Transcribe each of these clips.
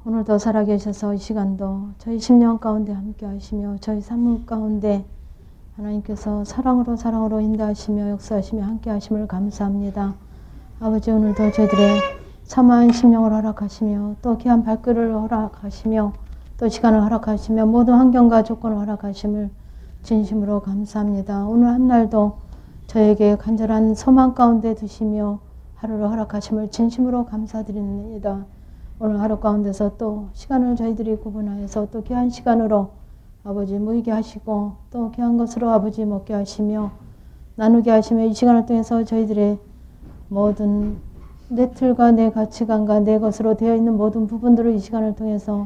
오늘도 살아계셔서 이 시간도 저희 심령 가운데 함께 하시며 저희 삶 가운데 하나님께서 사랑으로 인도하시며 역사하시며 함께 하심을 감사합니다. 아버지, 오늘도 저희들의 참한 심령을 허락하시며 또 귀한 발걸음을 허락하시며 또 시간을 허락하시며 모든 환경과 조건을 허락하심을 진심으로 감사합니다. 오늘 한 날도 저에게 간절한 소망 가운데 두시며 하루를 허락하심을 진심으로 감사드립니다. 오늘 하루 가운데서 또 시간을 저희들이 구분하여서 또 귀한 시간으로 아버지 모이게 하시고 또 귀한 것으로 아버지 먹게 하시며 나누게 하시며 이 시간을 통해서 저희들의 모든 내 틀과 내 가치관과 내 것으로 되어 있는 모든 부분들을 이 시간을 통해서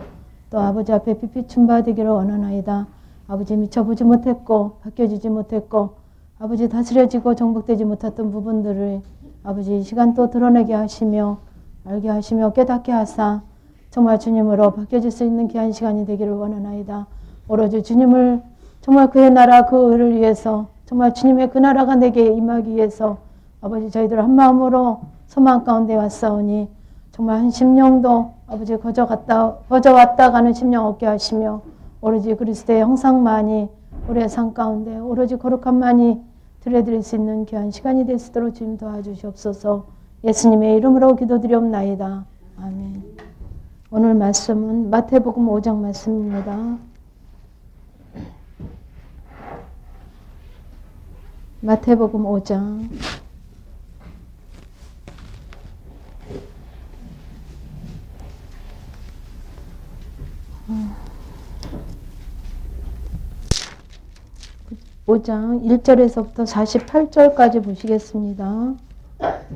또 아버지 앞에 빛비춤 받으기를 원하나이다. 아버지 미쳐보지 못했고 바뀌어지지 못했고 아버지 다스려지고 정복되지 못했던 부분들을 아버지 이 시간 또 드러내게 하시며 알게 하시며 깨닫게 하사 정말 주님으로 바뀌어질 수 있는 귀한 시간이 되기를 원하나이다. 오로지 주님을 정말 그의 나라 그 의를 위해서 정말 주님의 그 나라가 내게 임하기 위해서 아버지 저희들 한 마음으로 소망 가운데 왔사오니 정말 한 심령도 아버지 거저 왔다 가는 심령 얻게 하시며 오로지 그리스도의 형상만이 우리의 삶 가운데 오로지 거룩함만이 드려드릴 수 있는 귀한 시간이 될 수 있도록 주님 도와주시옵소서. 예수님의 이름으로 기도드리옵나이다. 아멘. 오늘 말씀은 마태복음 5장 말씀입니다. 마태복음 5장 5장 1절에서부터 48절까지 보시겠습니다.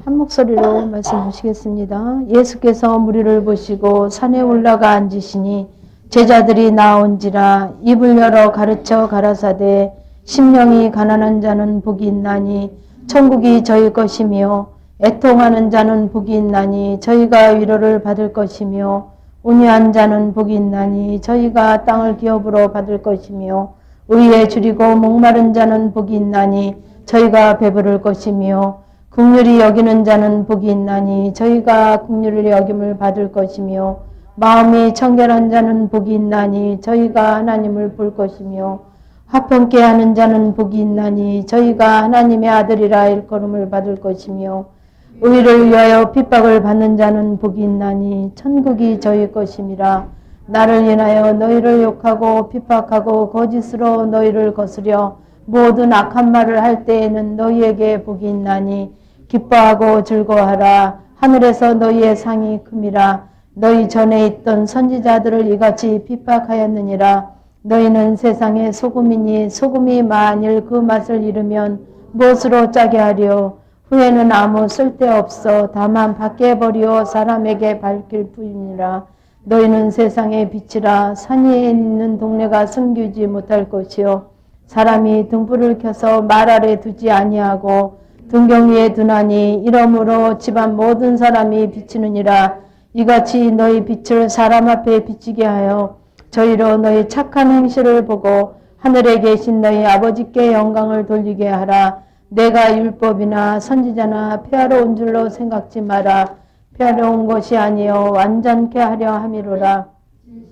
한 목소리로 말씀 보시겠습니다. 예수께서 무리를 보시고 산에 올라가 앉으시니 제자들이 나온지라 입을 열어 가르쳐 가라사대 심령이 가난한 자는 복이 있나니 천국이 저희 것이며 애통하는 자는 복이 있나니 저희가 위로를 받을 것이며 온유한 자는 복이 있나니 저희가 땅을 기업으로 받을 것이며 의에 줄이고 목마른 자는 복이 있나니 저희가 배부를 것이며 긍휼히 여기는 자는 복이 있나니 저희가 긍휼을 여김을 받을 것이며 마음이 청결한 자는 복이 있나니 저희가 하나님을 볼 것이며 화평케 하는 자는 복이 있나니 저희가 하나님의 아들이라 일컬음을 받을 것이며 의를 위하여 핍박을 받는 자는 복이 있나니 천국이 저희 것임이라. 나를 인하여 너희를 욕하고 핍박하고 거짓으로 너희를 거스려 모든 악한 말을 할 때에는 너희에게 복이 있나니 기뻐하고 즐거워하라. 하늘에서 너희의 상이 큼이라. 너희 전에 있던 선지자들을 이같이 핍박하였느니라. 너희는 세상의 소금이니 소금이 만일 그 맛을 잃으면 무엇으로 짜게 하려. 후에는 아무 쓸데없어 다만 밖에 버리어 사람에게 밝힐 뿐이니라. 너희는 세상의 빛이라. 산 위에 있는 동네가 숨기지 못할 것이요 사람이 등불을 켜서 말 아래 두지 아니하고 등경 위에 두나니 이러므로 집안 모든 사람이 비치느니라. 이같이 너희 빛을 사람 앞에 비치게 하여 저희로 너희 착한 행실을 보고 하늘에 계신 너희 아버지께 영광을 돌리게 하라. 내가 율법이나 선지자나 폐하러 온 줄로 생각지 마라. 폐하러 온 것이 아니요 완전케 하려 함이로라.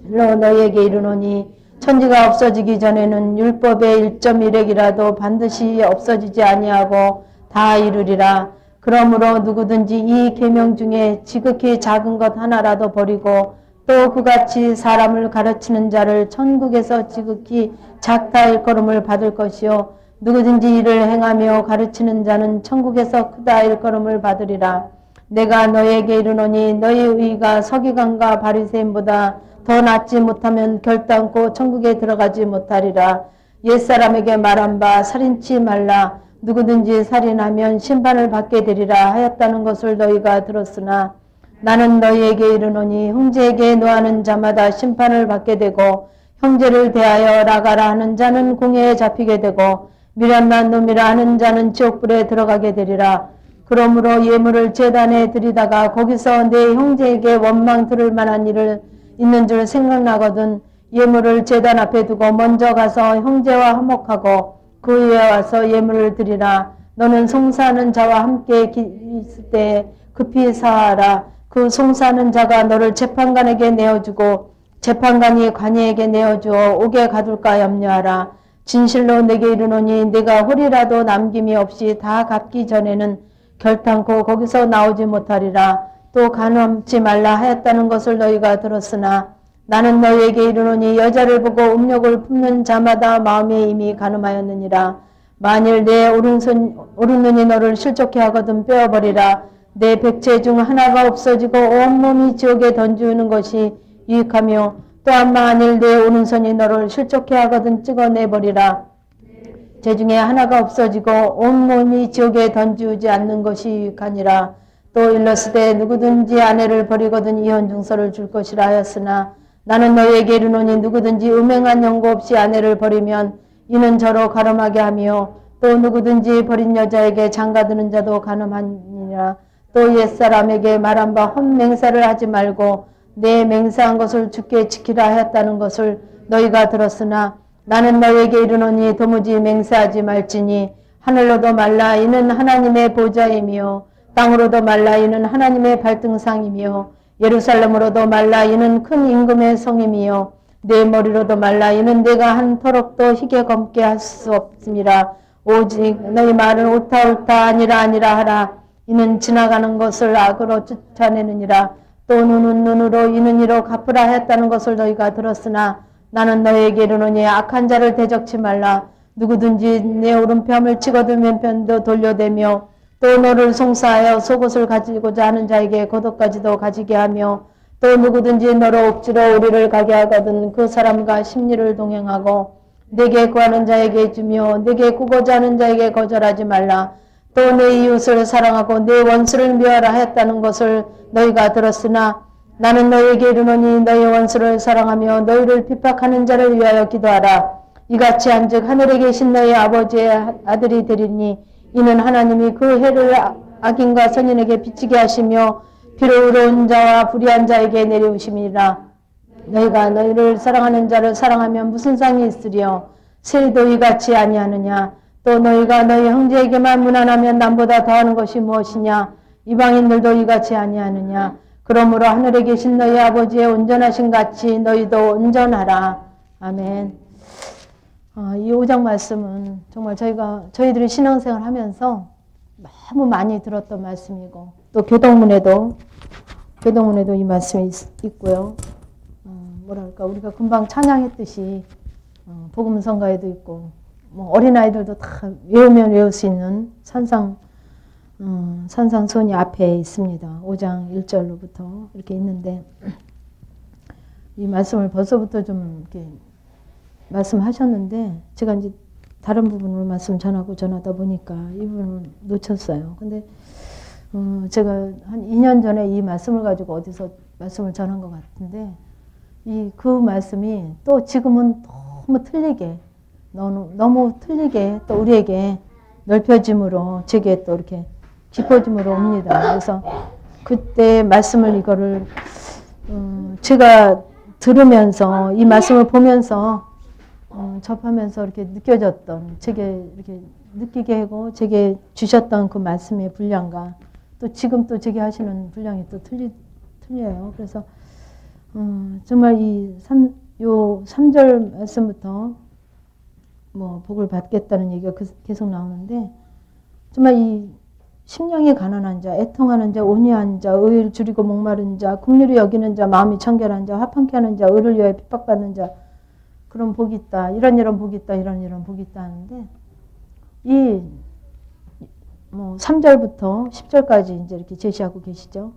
일러 너희에게 이르노니 천지가 없어지기 전에는 율법의 1.1획이라도 반드시 없어지지 아니하고 다 이루리라. 그러므로 누구든지 이 계명 중에 지극히 작은 것 하나라도 버리고 또 그같이 사람을 가르치는 자를 천국에서 지극히 작다 일컬음을 받을 것이요 누구든지 이를 행하며 가르치는 자는 천국에서 크다 일컬음을 받으리라. 내가 너희에게 이르노니 너희 의가 서기관과 바리새인보다 더 낫지 못하면 결단코 천국에 들어가지 못하리라. 옛사람에게 말한 바 살인치 말라. 누구든지 살인하면 심판을 받게 되리라 하였다는 것을 너희가 들었으나 나는 너희에게 이르노니 형제에게 노하는 자마다 심판을 받게 되고 형제를 대하여 나가라 하는 자는 공회에 잡히게 되고 미련한 놈이라 하는 자는 지옥불에 들어가게 되리라. 그러므로 예물을 제단에 드리다가 거기서 내 형제에게 원망 들을 만한 일을 있는 줄 생각나거든 예물을 제단 앞에 두고 먼저 가서 형제와 화목하고 그 위에 와서 예물을 드리라. 너는 송사하는 자와 함께 있을 때 급히 사하라. 그 송사하는 자가 너를 재판관에게 내어주고 재판관이 관이에게 내어주어 옥에 가둘까 염려하라. 진실로 내게 이르노니 내가 홀이라도 남김이 없이 다 갚기 전에는 결탄코 거기서 나오지 못하리라. 또 간음치 말라 하였다는 것을 너희가 들었으나 나는 너희에게 이르노니 여자를 보고 음욕을 품는 자마다 마음에 이미 간음하였느니라. 만일 내 오른눈이 너를 실족해 하거든 빼어버리라. 내 백체 중 하나가 없어지고 온몸이 지옥에 던지는 것이 유익하며 또한 만일 내 오른손이 너를 실족해 하거든 찍어내버리라. 제 중에 하나가 없어지고 온몸이 지옥에 던지우지 않는 것이 유익하니라. 또 일러스되 누구든지 아내를 버리거든 이혼 증서를 줄 것이라 하였으나 나는 너희에게 이르노니 누구든지 음행한 연고 없이 아내를 버리면 이는 저로 가늠하게 하며 또 누구든지 버린 여자에게 장가드는 자도 가늠하니라. 또 옛사람에게 말한 바 혼맹세를 하지 말고 내 맹세한 것을 주께 지키라 하였다는 것을 너희가 들었으나 나는 너희에게 이르노니 도무지 맹세하지 말지니 하늘로도 말라 이는 하나님의 보좌이며 땅으로도 말라 이는 하나님의 발등상이며 예루살렘으로도 말라 이는 큰 임금의 성임이요 내 머리로도 말라 이는 내가 한 터럭도 희게 검게 할 수 없음이라. 오직 너희 말은 옳다 아니라 하라. 이는 지나가는 것을 악으로 쫓아내느니라. 또 눈은 눈으로 이는 이로 갚으라 하였다는 것을 너희가 들었으나 나는 너희에게 이르노니 악한 자를 대적치 말라. 누구든지 내 오른편을 치거든 왼편도 돌려대며 또 너를 송사하여 속옷을 가지고자 하는 자에게 겉옷까지도 가지게 하며 또 누구든지 너로 억지로 우리를 가게 하거든 그 사람과 심리를 동행하고 내게 구하는 자에게 주며 내게 구고자 하는 자에게 거절하지 말라. 또 내 이웃을 사랑하고 내 원수를 미워하라 하였다는 것을 너희가 들었으나 나는 너희에게 이르노니 너희 원수를 사랑하며 너희를 핍박하는 자를 위하여 기도하라. 이같이 한즉 하늘에 계신 너희 아버지의 아들이 되리니 이는 하나님이 그 해를 악인과 선인에게 비치게 하시며 비로 의로운 자와 불의한 자에게 내려오심이라. 너희가 너희를 사랑하는 자를 사랑하면 무슨 상이 있으리요? 세리도 이같이 아니하느냐? 또 너희가 너희 형제에게만 무난하면 남보다 더하는 것이 무엇이냐? 이방인들도 이같이 아니하느냐? 그러므로 하늘에 계신 너희 아버지의 온전하신 같이 너희도 온전하라. 아멘. 이 5장 말씀은 정말 저희들이 신앙생활 하면서 너무 많이 들었던 말씀이고 또 교동문에도 이 말씀이 있고요. 뭐랄까 우리가 금방 찬양했듯이 복음성가에도 있고 뭐 어린아이들도 다 외우면 외울 수 있는 산상손이 앞에 있습니다. 5장 1절로부터 이렇게 있는데 이 말씀을 벌써부터 좀 이렇게 말씀하셨는데 제가 이제 다른 부분으로 말씀 전하다 보니까 이 부분을 놓쳤어요. 근데 제가 한 2년 전에 이 말씀을 가지고 어디서 말씀을 전한 것 같은데 그 말씀이 또 지금은 너무 틀리게 또 우리에게 넓혀짐으로 제게 또 이렇게 깊어짐으로 옵니다. 그래서 그때 말씀을 이거를 제가 들으면서 이 말씀을 보면서 접하면서 이렇게 느껴졌던 제게 이렇게 느끼게 하고 제게 주셨던 그 말씀의 분량과 또 지금 또 제게 하시는 분량이 또 틀려요. 그래서 정말 요 3절 말씀부터 뭐 복을 받겠다는 얘기가 계속 나오는데 정말 이 심령이 가난한 자, 애통하는 자, 온유한 자, 의를 줄이고 목마른 자, 긍휼히 여기는 자, 마음이 청결한 자, 화평케 하는 자, 의를 위하여 핍박받는 자 그런 복이 있다. 이런 복이 있다. 이런 복이 있다 하는데 뭐 3절부터 10절까지 이제 이렇게 제시하고 계시죠.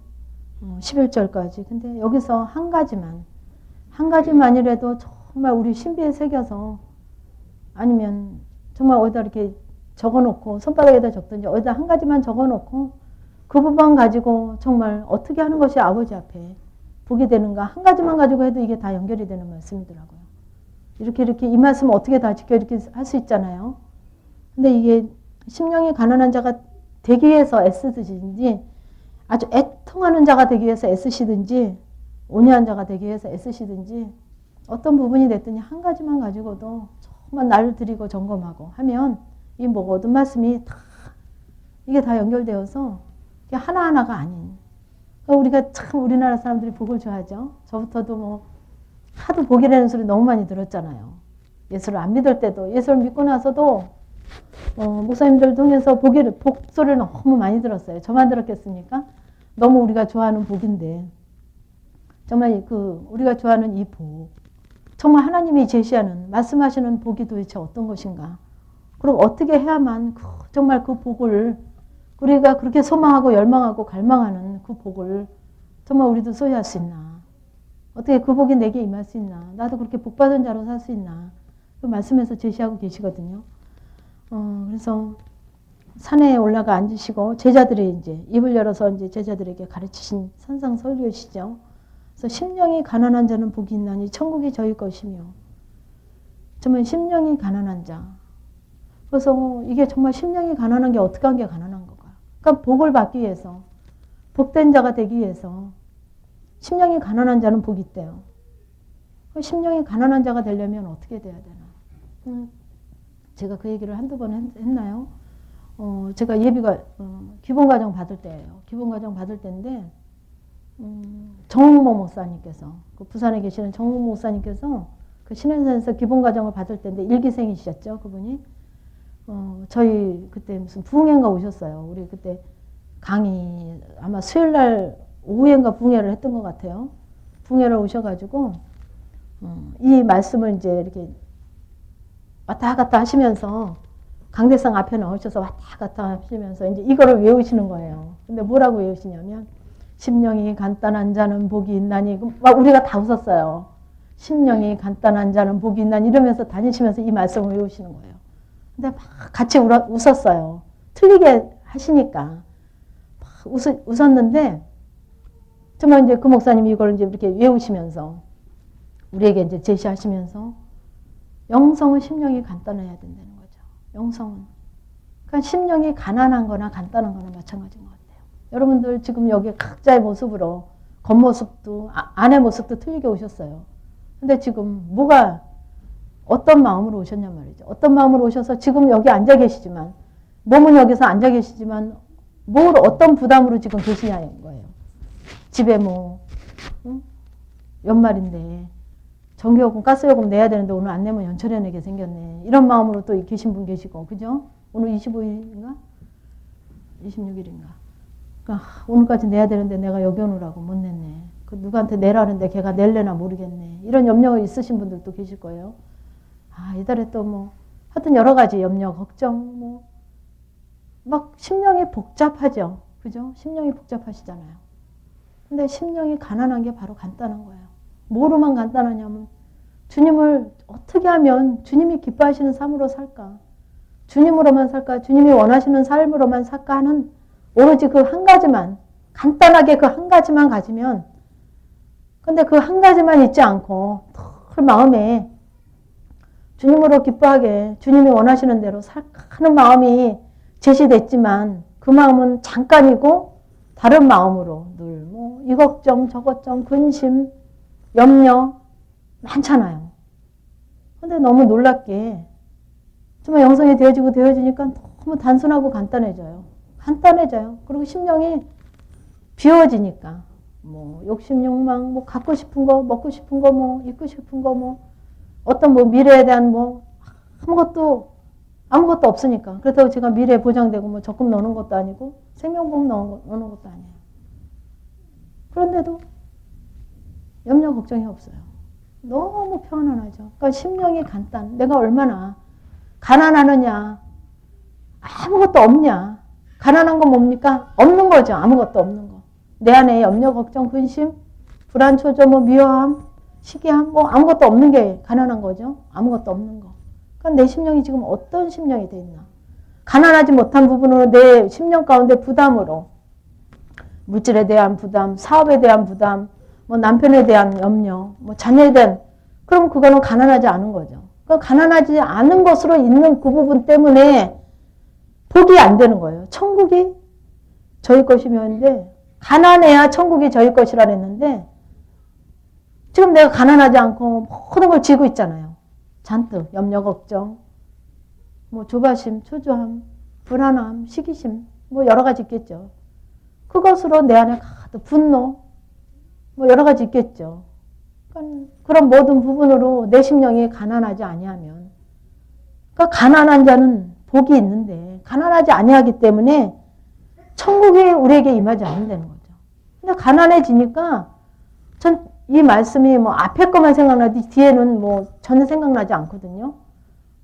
11절까지. 근데 여기서 한 가지만이라도 정말 우리 신비에 새겨서 아니면 정말 어디다 이렇게 적어놓고 손바닥에다 적든지 어디다 한 가지만 적어놓고 그 부분 가지고 정말 어떻게 하는 것이 아버지 앞에 복이 되는가 한 가지만 가지고 해도 이게 다 연결이 되는 말씀이더라고요. 이렇게 이 말씀 어떻게 다 지켜 이렇게 할 수 있잖아요. 근데 이게 심령이 가난한 자가 되기 위해서 애쓰시든지 아주 애통하는 자가 되기 위해서 애쓰시든지 온유한 자가 되기 위해서 애쓰시든지 어떤 부분이 됐든지 한 가지만 가지고도 정말 나를 드리고 점검하고 하면 이 모든 말씀이 이게 다 연결되어서 이게 하나하나가 아닌 우리가 참 우리나라 사람들이 복을 좋아하죠. 저부터도 뭐 하도 복이라는 소리 너무 많이 들었잖아요. 예수를 안 믿을 때도, 예수를 믿고 나서도 목사님들 통해서 복 소리를 너무 많이 들었어요. 저만 들었겠습니까? 너무 우리가 좋아하는 복인데 정말 우리가 좋아하는 이 복, 정말 하나님이 제시하는 말씀하시는 복이 도대체 어떤 것인가? 그리고 어떻게 해야만 정말 그 복을 우리가 그렇게 소망하고 열망하고 갈망하는 그 복을 정말 우리도 소유할 수 있나? 어떻게 그 복이 내게 임할 수 있나? 나도 그렇게 복받은 자로 살 수 있나? 그 말씀에서 제시하고 계시거든요. 그래서 산에 올라가 앉으시고 제자들이 이제 입을 열어서 이제 제자들에게 가르치신 산상설교시죠. 그래서 심령이 가난한 자는 복이 있나니 천국이 저희 것이며, 정말 심령이 가난한 자. 그래서 이게 정말 심령이 가난한 게 어떻게 한 게 가난한 건가? 그러니까 복을 받기 위해서, 복된 자가 되기 위해서 심령이 가난한 자는 복이 있대요. 심령이 가난한 자가 되려면 어떻게 돼야 되나? 제가 그 얘기를 한두 번 했나요? 제가 예비가 기본과정 받을 때예요. 기본과정 받을 때인데 정홍모 목사님께서, 그 부산에 계시는 정홍모 목사님께서 그 신현산에서 기본과정을 받을 때인데 일기생이셨죠, 그분이. 저희 그때 무슨 부흥회인가 오셨어요. 우리 그때 강의 아마 수요일날 오후엔가 부흥회를 했던 것 같아요. 부흥회를 오셔가지고 이 말씀을 이제 이렇게 왔다 갔다 하시면서 강대상 앞에 나오셔서 왔다 갔다 하시면서 이제 이거를 외우시는 거예요. 근데 뭐라고 외우시냐면 심령이 간단한 자는 복이 있나니, 막 우리가 다 웃었어요. 심령이 간단한 자는 복이 있나니 이러면서 다니시면서 이 말씀을 외우시는 거예요. 근데 막 같이 웃었어요. 틀리게 하시니까 막 웃었는데 정말 이제 그 목사님이 이걸 이제 이렇게 외우시면서 우리에게 이제 제시하시면서 영성은 심령이 간단해야 된다는 거죠. 영성은. 그러니까 심령이 가난한 거나 간단한 거나 마찬가지인 것 같아요. 여러분들 지금 여기 각자의 모습으로 겉모습도 안의 모습도 틀리게 오셨어요. 근데 지금 어떤 마음으로 오셨냔 말이죠. 어떤 마음으로 오셔서 지금 여기 앉아 계시지만, 몸은 여기서 앉아 계시지만 어떤 부담으로 지금 계시냐는 거예요. 집에 연말인데 전기요금, 가스요금 내야 되는데 오늘 안 내면 연초에 내게 생겼네. 이런 마음으로 또 계신 분 계시고, 그죠? 오늘 25일인가? 26일인가? 그러니까 오늘까지 내야 되는데 내가 여기 오느라고 못 냈네. 누구한테 내라는데 걔가 낼래나 모르겠네. 이런 염려가 있으신 분들도 계실 거예요. 이달에 또 하여튼 여러 가지 염려, 걱정, 막 심령이 복잡하죠. 그죠? 심령이 복잡하시잖아요. 근데 심령이 가난한 게 바로 간단한 거예요. 뭐로만 간단하냐면 주님을 어떻게 하면 주님이 기뻐하시는 삶으로 살까? 주님으로만 살까? 주님이 원하시는 삶으로만 살까 하는 오로지 그 한 가지만, 간단하게 그 한 가지만 가지면, 근데 그 한 가지만 있지 않고 그 마음에 주님으로 기뻐하게 주님이 원하시는 대로 살까는 마음이 제시됐지만 그 마음은 잠깐이고 다른 마음으로 늘 이 걱정 저 걱정 근심 염려 많잖아요. 근데 너무 놀랍게 정말 영성이 되어지니까 너무 단순하고 간단해져요. 그리고 심령이 비워지니까 욕심 욕망 갖고 싶은 거 먹고 싶은 거 입고 싶은 거 어떤 미래에 대한 아무것도 없으니까. 그렇다고 제가 미래에 보장되고 적금 넣는 것도 아니고 생명보험 넣는 것도 아니에요. 그런데도 염려 걱정이 없어요. 너무 편안하죠. 그러니까 심령이 내가 얼마나 가난하느냐, 아무것도 없냐. 가난한 건 뭡니까? 없는 거죠. 아무것도 없는 거. 내 안에 염려 걱정 근심 불안 초조 미워함 시기함 아무것도 없는 게 가난한 거죠. 아무것도 없는 거. 그러니까 내 심령이 지금 어떤 심령이 돼 있나. 가난하지 못한 부분으로 내 심령 가운데 부담으로 물질에 대한 부담, 사업에 대한 부담, 남편에 대한 염려, 자녀에 대한, 그럼 그거는 가난하지 않은 거죠. 그러니까 가난하지 않은 것으로 있는 그 부분 때문에 복이 안 되는 거예요. 천국이 저희 것이면인데 가난해야 천국이 저희 것이라 그랬는데 지금 내가 가난하지 않고 모든 걸 쥐고 있잖아요. 잔뜩 염려 걱정, 조바심, 초조함, 불안함, 시기심 여러 가지 있겠죠. 그것으로 내 안에 가득 분노, 뭐 여러 가지 있겠죠. 그런 모든 부분으로 내 심령이 가난하지 아니하면, 그러니까 가난한 자는 복이 있는데 가난하지 아니하기 때문에 천국이 우리에게 임하지 않는다는 거죠. 근데 가난해지니까 전 이 말씀이 뭐 앞에 것만 생각나지 뒤에는 뭐 전혀 생각나지 않거든요.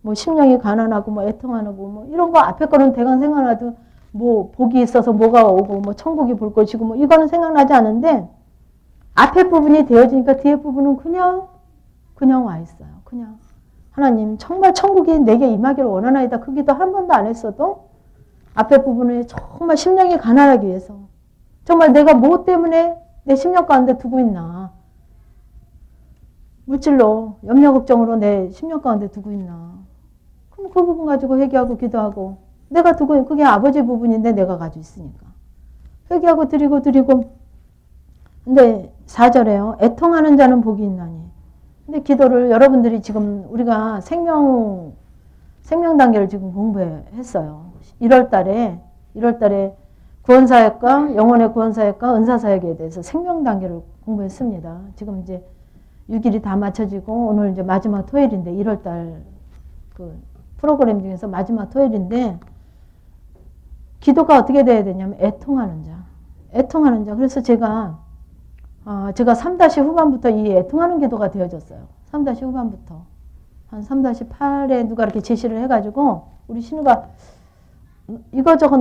뭐 심령이 가난하고 뭐 애통하고 뭐 이런 거 앞에 거는 대강 생각나도 뭐 복이 있어서 뭐가 오고 뭐 천국이 볼 것이고 뭐 이거는 생각나지 않은데 앞에 부분이 되어지니까 뒤에 부분은 그냥 와 있어요. 그냥 하나님 정말 천국이 내게 임하기를 원하나이다. 그 기도 한 번도 안 했어도 앞에 부분에 정말 심령이 가난하기 위해서 정말 내가 뭐 때문에 내 심령 가운데 두고 있나. 물질로 염려 걱정으로 내 심령 가운데 두고 있나. 그럼 그 부분 가지고 회개하고 기도하고 내가 두고 있는 그게 아버지 부분인데 내가 가지고 있으니까 회개하고 드리고 근데 4절에요. 애통하는 자는 복이 있나니. 근데 기도를 여러분들이 지금 우리가 생명 단계를 지금 공부했어요. 1월 달에 구원사역과 영혼의 구원사역과 은사사역에 대해서 생명 단계를 공부했습니다. 지금 이제 6일이 다 맞춰지고 오늘 이제 마지막 토요일인데 1월 달 그 프로그램 중에서 마지막 토요일인데 기도가 어떻게 돼야 되냐면 애통하는 자. 그래서 제가 3- 후반부터 이 애통하는 기도가 되어졌어요. 3- 후반부터. 한 3-8에 누가 이렇게 제시를 해가지고, 우리 신우가 이거저거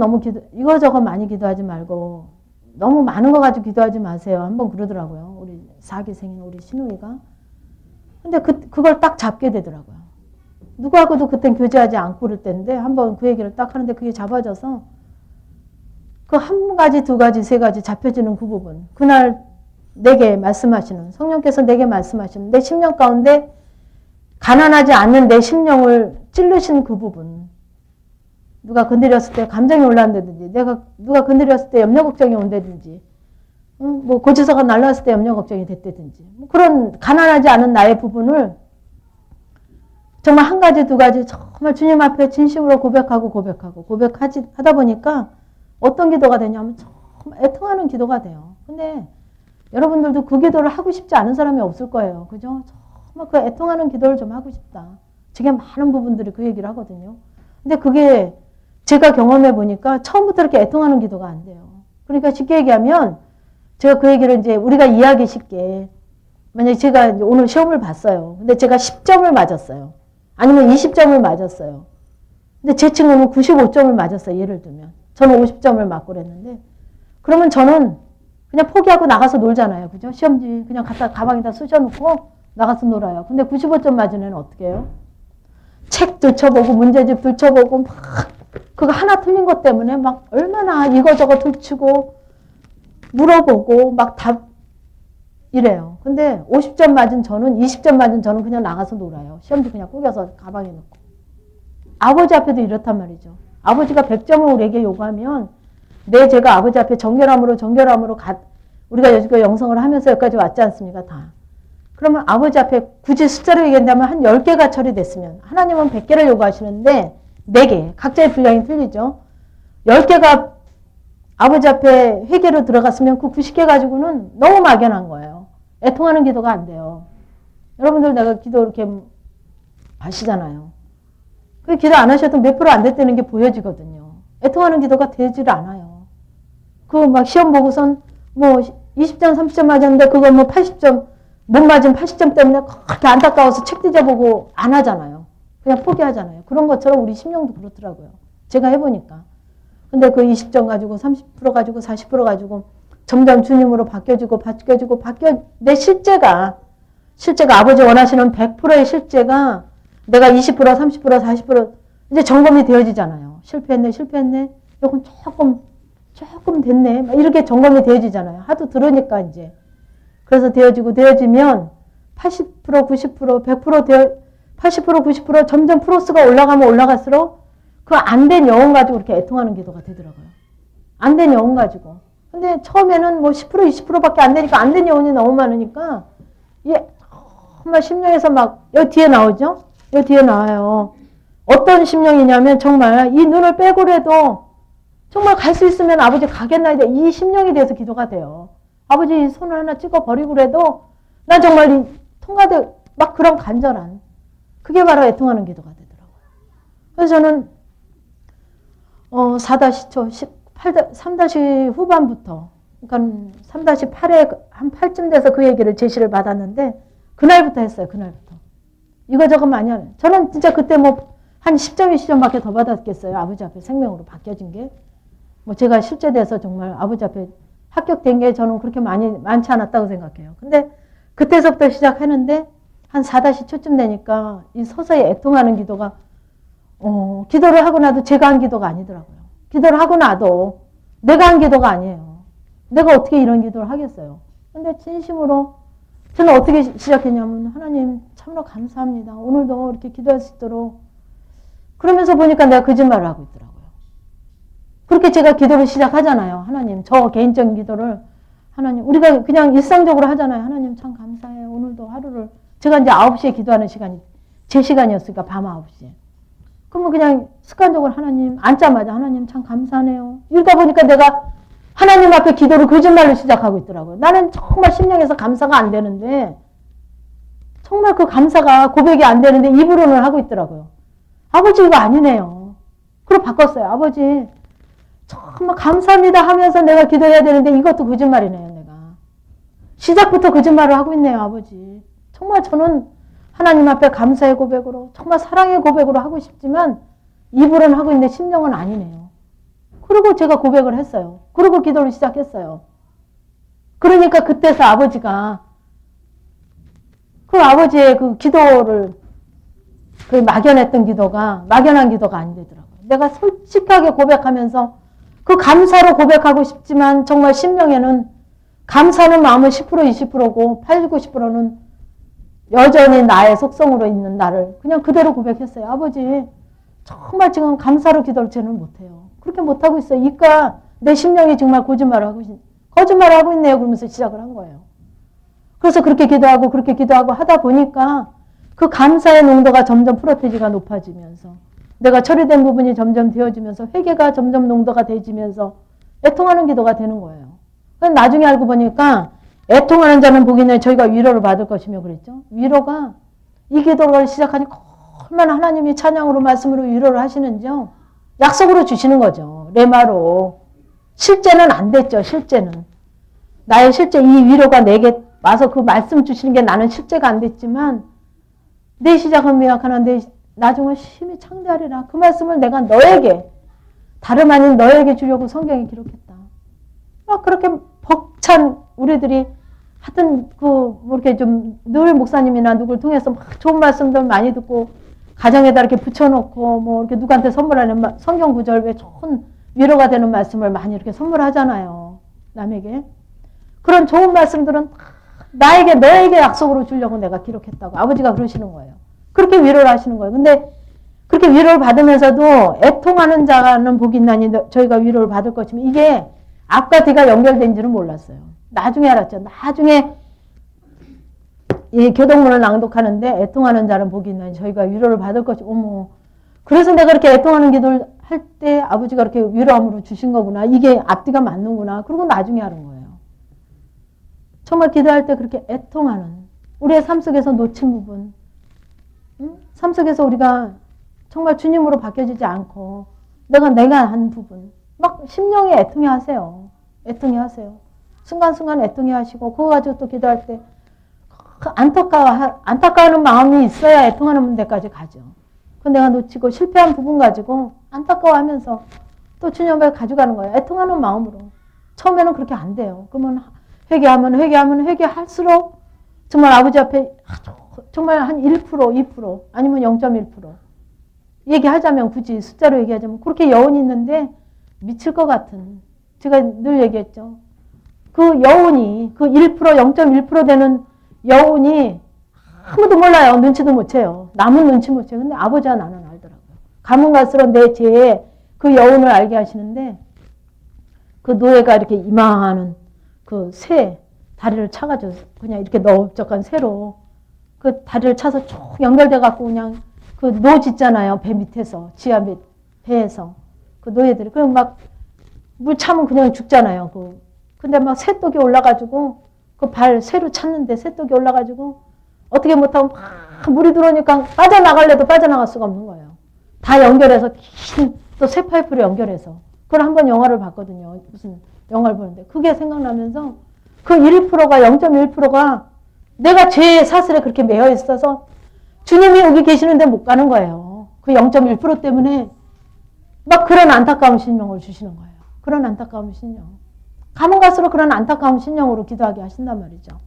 많이 기도하지 말고, 너무 많은 거 가지고 기도하지 마세요. 한번 그러더라고요. 우리 4기생인 우리 신우이가. 근데 그걸 딱 잡게 되더라고요. 누구하고도 그땐 교제하지 않고 그럴 때인데, 한번 그 얘기를 딱 하는데 그게 잡아져서, 그 한 가지, 두 가지, 세 가지 잡혀지는 그 부분. 그날 내게 말씀하시는, 성령께서 내게 말씀하시는 내 심령 가운데 가난하지 않는 내 심령을 찔르신 그 부분. 누가 건드렸을 때 감정이 올라온다든지, 누가 건드렸을 때 염려 걱정이 온다든지, 뭐 고지서가 날라왔을 때 염려 걱정이 됐다든지, 뭐 그런 가난하지 않은 나의 부분을 정말 한 가지, 두 가지 정말 주님 앞에 진심으로 고백하다 보니까 어떤 기도가 되냐면 정말 애통하는 기도가 돼요. 근데 여러분들도 그 기도를 하고 싶지 않은 사람이 없을 거예요. 그죠? 정말 그 애통하는 기도를 좀 하고 싶다. 제게 많은 부분들이 그 얘기를 하거든요. 근데 그게 제가 경험해 보니까 처음부터 이렇게 애통하는 기도가 안 돼요. 그러니까 쉽게 얘기하면 제가 그 얘기를 이제 우리가 이해하기 쉽게, 만약에 제가 오늘 시험을 봤어요. 근데 제가 10점을 맞았어요. 아니면 20점을 맞았어요. 근데 제 친구는 95점을 맞았어요. 예를 들면. 저는 50점을 맞고 그랬는데, 그러면 저는 그냥 포기하고 나가서 놀잖아요. 그죠? 시험지 그냥 갖다 가방에다 쑤셔놓고 나가서 놀아요. 근데 95점 맞은 애는 어떻게 해요? 책 들춰보고 문제집 들춰보고 막 그거 하나 틀린 것 때문에 막 얼마나 이거저거 들추고 물어보고 막 답 이래요. 근데 50점 맞은 저는 20점 맞은 저는 그냥 나가서 놀아요. 시험지 그냥 꾸겨서 가방에 넣고. 아버지 앞에도 이렇단 말이죠. 아버지가 100점을 우리에게 요구하면 제가 아버지 앞에 정결함으로 우리가 여기까지 영성을 하면서 여기까지 왔지 않습니까? 다. 그러면 아버지 앞에 굳이 숫자로 얘기한다면 한 10개가 처리됐으면, 하나님은 100개를 요구하시는데 4개, 각자의 분량이 틀리죠. 10개가 아버지 앞에 회개로 들어갔으면 그 90개 가지고는 너무 막연한 거예요. 애통하는 기도가 안 돼요. 여러분들 내가 기도 이렇게 아시잖아요. 그 기도 안 하셔도 몇 프로 안 됐다는 게 보여지거든요. 애통하는 기도가 되질 않아요. 그 막 시험 보고선 뭐 20점, 30점 맞았는데 그거 뭐 80점, 못 맞은 80점 때문에 그렇게 안타까워서 책 뒤져보고 안 하잖아요. 그냥 포기하잖아요. 그런 것처럼 우리 심령도 그렇더라고요. 제가 해보니까. 근데 그 20점 가지고 30% 가지고 40% 가지고 점점 주님으로 바뀌어지고 내 실제가 아버지 원하시는 100%의 실제가 내가 20%, 30%, 40% 이제 점검이 되어지잖아요. 실패했네. 이건 조금 됐네. 막 이렇게 점검이 되어지잖아요. 하도 들으니까 이제. 그래서 되어지면 80%, 90%, 100% 80%, 90% 점점 플러스가 올라가면 올라갈수록 그 안 된 영혼 가지고 이렇게 애통하는 기도가 되더라고요. 안 된 영혼 가지고. 근데 처음에는 뭐 10%, 20%밖에 안 되니까 안 된 영혼이 너무 많으니까 이게 정말 심령에서 막 여기 뒤에 나오죠? 여기 뒤에 나와요. 어떤 심령이냐면 정말 이 눈을 빼고라도 정말 갈 수 있으면 아버지 가겠나이다. 이 심령에 대해서 기도가 돼요. 아버지 손을 하나 찍어 버리고 그래도 난 정말 이 통과돼 막 그런 간절한 그게 바로 애통하는 기도가 되더라고요. 그래서 저는 4-초 3- 후반부터 그러니까 3-8에 한 8쯤 돼서 그 얘기를 제시를 받았는데 그날부터 했어요. 그날부터. 이거저거 많이 하는. 저는 진짜 그때 뭐 한 10점, 20점밖에 더 받았겠어요. 아버지 앞에 생명으로 바뀌어진 게. 뭐 제가 실제돼서 정말 아버지 앞에 합격된 게 저는 그렇게 많지 않았다고 생각해요. 근데 그때서부터 시작하는데 한 4-초쯤 되니까 이 서서히 애통하는 기도가 기도를 하고 나도 제가 한 기도가 아니더라고요. 기도를 하고 나도 내가 한 기도가 아니에요. 내가 어떻게 이런 기도를 하겠어요. 근데 진심으로 저는 어떻게 시작했냐면 하나님 참으로 감사합니다. 오늘도 이렇게 기도할 수 있도록 그러면서 보니까 내가 거짓말을 하고 있더라고요. 그렇게 제가 기도를 시작하잖아요. 하나님 저 개인적인 기도를 하나님 우리가 그냥 일상적으로 하잖아요. 하나님 참 감사해요. 오늘도 하루를 제가 이제 9시에 기도하는 시간이 제 시간이었으니까 밤 9시에. 그러면 그냥 습관적으로 하나님 앉자마자 하나님 참 감사하네요. 이러다 보니까 내가 하나님 앞에 기도를 거짓말로 시작하고 있더라고요. 나는 정말 심령에서 감사가 안 되는데 정말 그 감사가 고백이 안 되는데 입으로는 하고 있더라고요. 아버지 이거 아니네요. 그럼 바꿨어요. 아버지 정말 감사합니다 하면서 내가 기도해야 되는데 이것도 거짓말이네요. 내가. 시작부터 거짓말을 하고 있네요. 아버지. 정말 저는 하나님 앞에 감사의 고백으로 정말 사랑의 고백으로 하고 싶지만 입으로는 하고 있는데 심령은 아니네요. 그리고 제가 고백을 했어요. 그리고 기도를 시작했어요. 그러니까 그때서 아버지가 그 아버지의 그 기도를 그 막연했던 기도가 막연한 기도가 안 되더라고요. 내가 솔직하게 고백하면서 그 감사로 고백하고 싶지만 정말 심령에는 감사는 마음은 10% 20%고 80, 90%는 여전히 나의 속성으로 있는 나를 그냥 그대로 고백했어요. 아버지 정말 지금 감사로 기도를 저는 못해요. 그렇게 못하고 있어요. 그러니까 내 심령이 정말 거짓말을 하고 있네요. 그러면서 시작을 한 거예요. 그래서 그렇게 기도하고 하다 보니까 그 감사의 농도가 점점 프로테지가 높아지면서 내가 처리된 부분이 점점 되어지면서 회개가 점점 농도가 되어지면서 애통하는 기도가 되는 거예요. 나중에 알고 보니까 애통하는 자는 복이 있나니 저희가 위로를 받을 것이며 그랬죠. 위로가 이 기도를 시작하니까 얼마나 하나님이 찬양으로 말씀으로 위로를 하시는지요. 약속으로 주시는 거죠. 레마로. 실제는 안 됐죠. 실제는. 나의 실제 이 위로가 내게 와서 그 말씀 주시는 게 나는 실제가 안 됐지만 내 시작은 미약하나 내 나중은 심히 창대하리라. 그 말씀을 내가 너에게 다름 아닌 너에게 주려고 성경에 기록했다. 막 그렇게 벅찬 우리들이 하여튼 뭐 이렇게 좀 늘 목사님이나 누구를 통해서 막 좋은 말씀들 많이 듣고 가정에다 이렇게 붙여놓고 뭐 이렇게 누구한테 선물하는 성경 구절 왜 좋은 위로가 되는 말씀을 많이 이렇게 선물하잖아요. 남에게. 그런 좋은 말씀들은 나에게 너에게 약속으로 주려고 내가 기록했다고 아버지가 그러시는 거예요. 그렇게 위로를 하시는 거예요. 근데 그렇게 위로를 받으면서도 애통하는 자는 복이 있나니 저희가 위로를 받을 것이면 이게 앞과 뒤가 연결된 줄은 몰랐어요. 나중에 알았죠. 나중에 이 교동문을 낭독하는데 애통하는 자는 복이 있나니 저희가 위로를 받을 것이 어머. 그래서 내가 이렇게 애통하는 기도를 할 때 아버지가 이렇게 위로함으로 주신 거구나. 이게 앞뒤가 맞는구나. 그리고 나중에 하는 거예요. 정말 기도할 때 그렇게 애통하는 우리의 삶 속에서 놓친 부분 삶 속에서 우리가 정말 주님으로 바뀌어지지 않고 내가 한 부분 막 심령이 애통해 하세요. 애통해 하세요. 순간순간 애통해 하시고 그거 가지고 또 기도할 때 안타까워하는 마음이 있어야 애통하는 데까지 가죠. 그 내가 놓치고 실패한 부분 가지고 안타까워하면서 또 주님 앞에 가져가는 거예요. 애통하는 마음으로. 처음에는 그렇게 안 돼요. 그러면 회개할수록 정말 아버지 앞에 정말 한 1%, 2% 아니면 0.1% 얘기하자면 굳이 숫자로 얘기하자면 그렇게 여운이 있는데 미칠 것 같은 제가 늘 얘기했죠. 그 여운이 그 1%, 0.1% 되는 여운이 아무도 몰라요. 눈치도 못 채요. 남은 눈치 못 채요. 근데 아버지와 나는 알더라고요. 가면 갈수록 내 죄의 그 여운을 알게 하시는데 그 노예가 이렇게 이만한 그 새 다리를 차가지고 그냥 이렇게 넓적한 새로 그 다리를 차서 쭉 연결돼 갖고 그냥 그 노 짓잖아요. 배 밑에서 지하 배에서 그 노예들이 그럼 막 물 차면 그냥 죽잖아요. 근데 막 새떡이 올라가지고 그 발 새로 찼는데 새떡이 올라가지고 어떻게 못하면 막 물이 들어오니까 빠져나갈래도 빠져나갈 수가 없는 거예요. 다 연결해서 긴 또 새 파이프를 연결해서 그걸 한번 영화를 봤거든요. 무슨 영화를 보는데 그게 생각나면서 그 1%가 0.1%가 내가 죄의 사슬에 그렇게 매여 있어서 주님이 여기 계시는데 못 가는 거예요. 그 0.1% 때문에 막 그런 안타까운 심령을 주시는 거예요. 그런 안타까운 심령. 가면 갈수록 그런 안타까운 심령으로 기도하게 하신단 말이죠.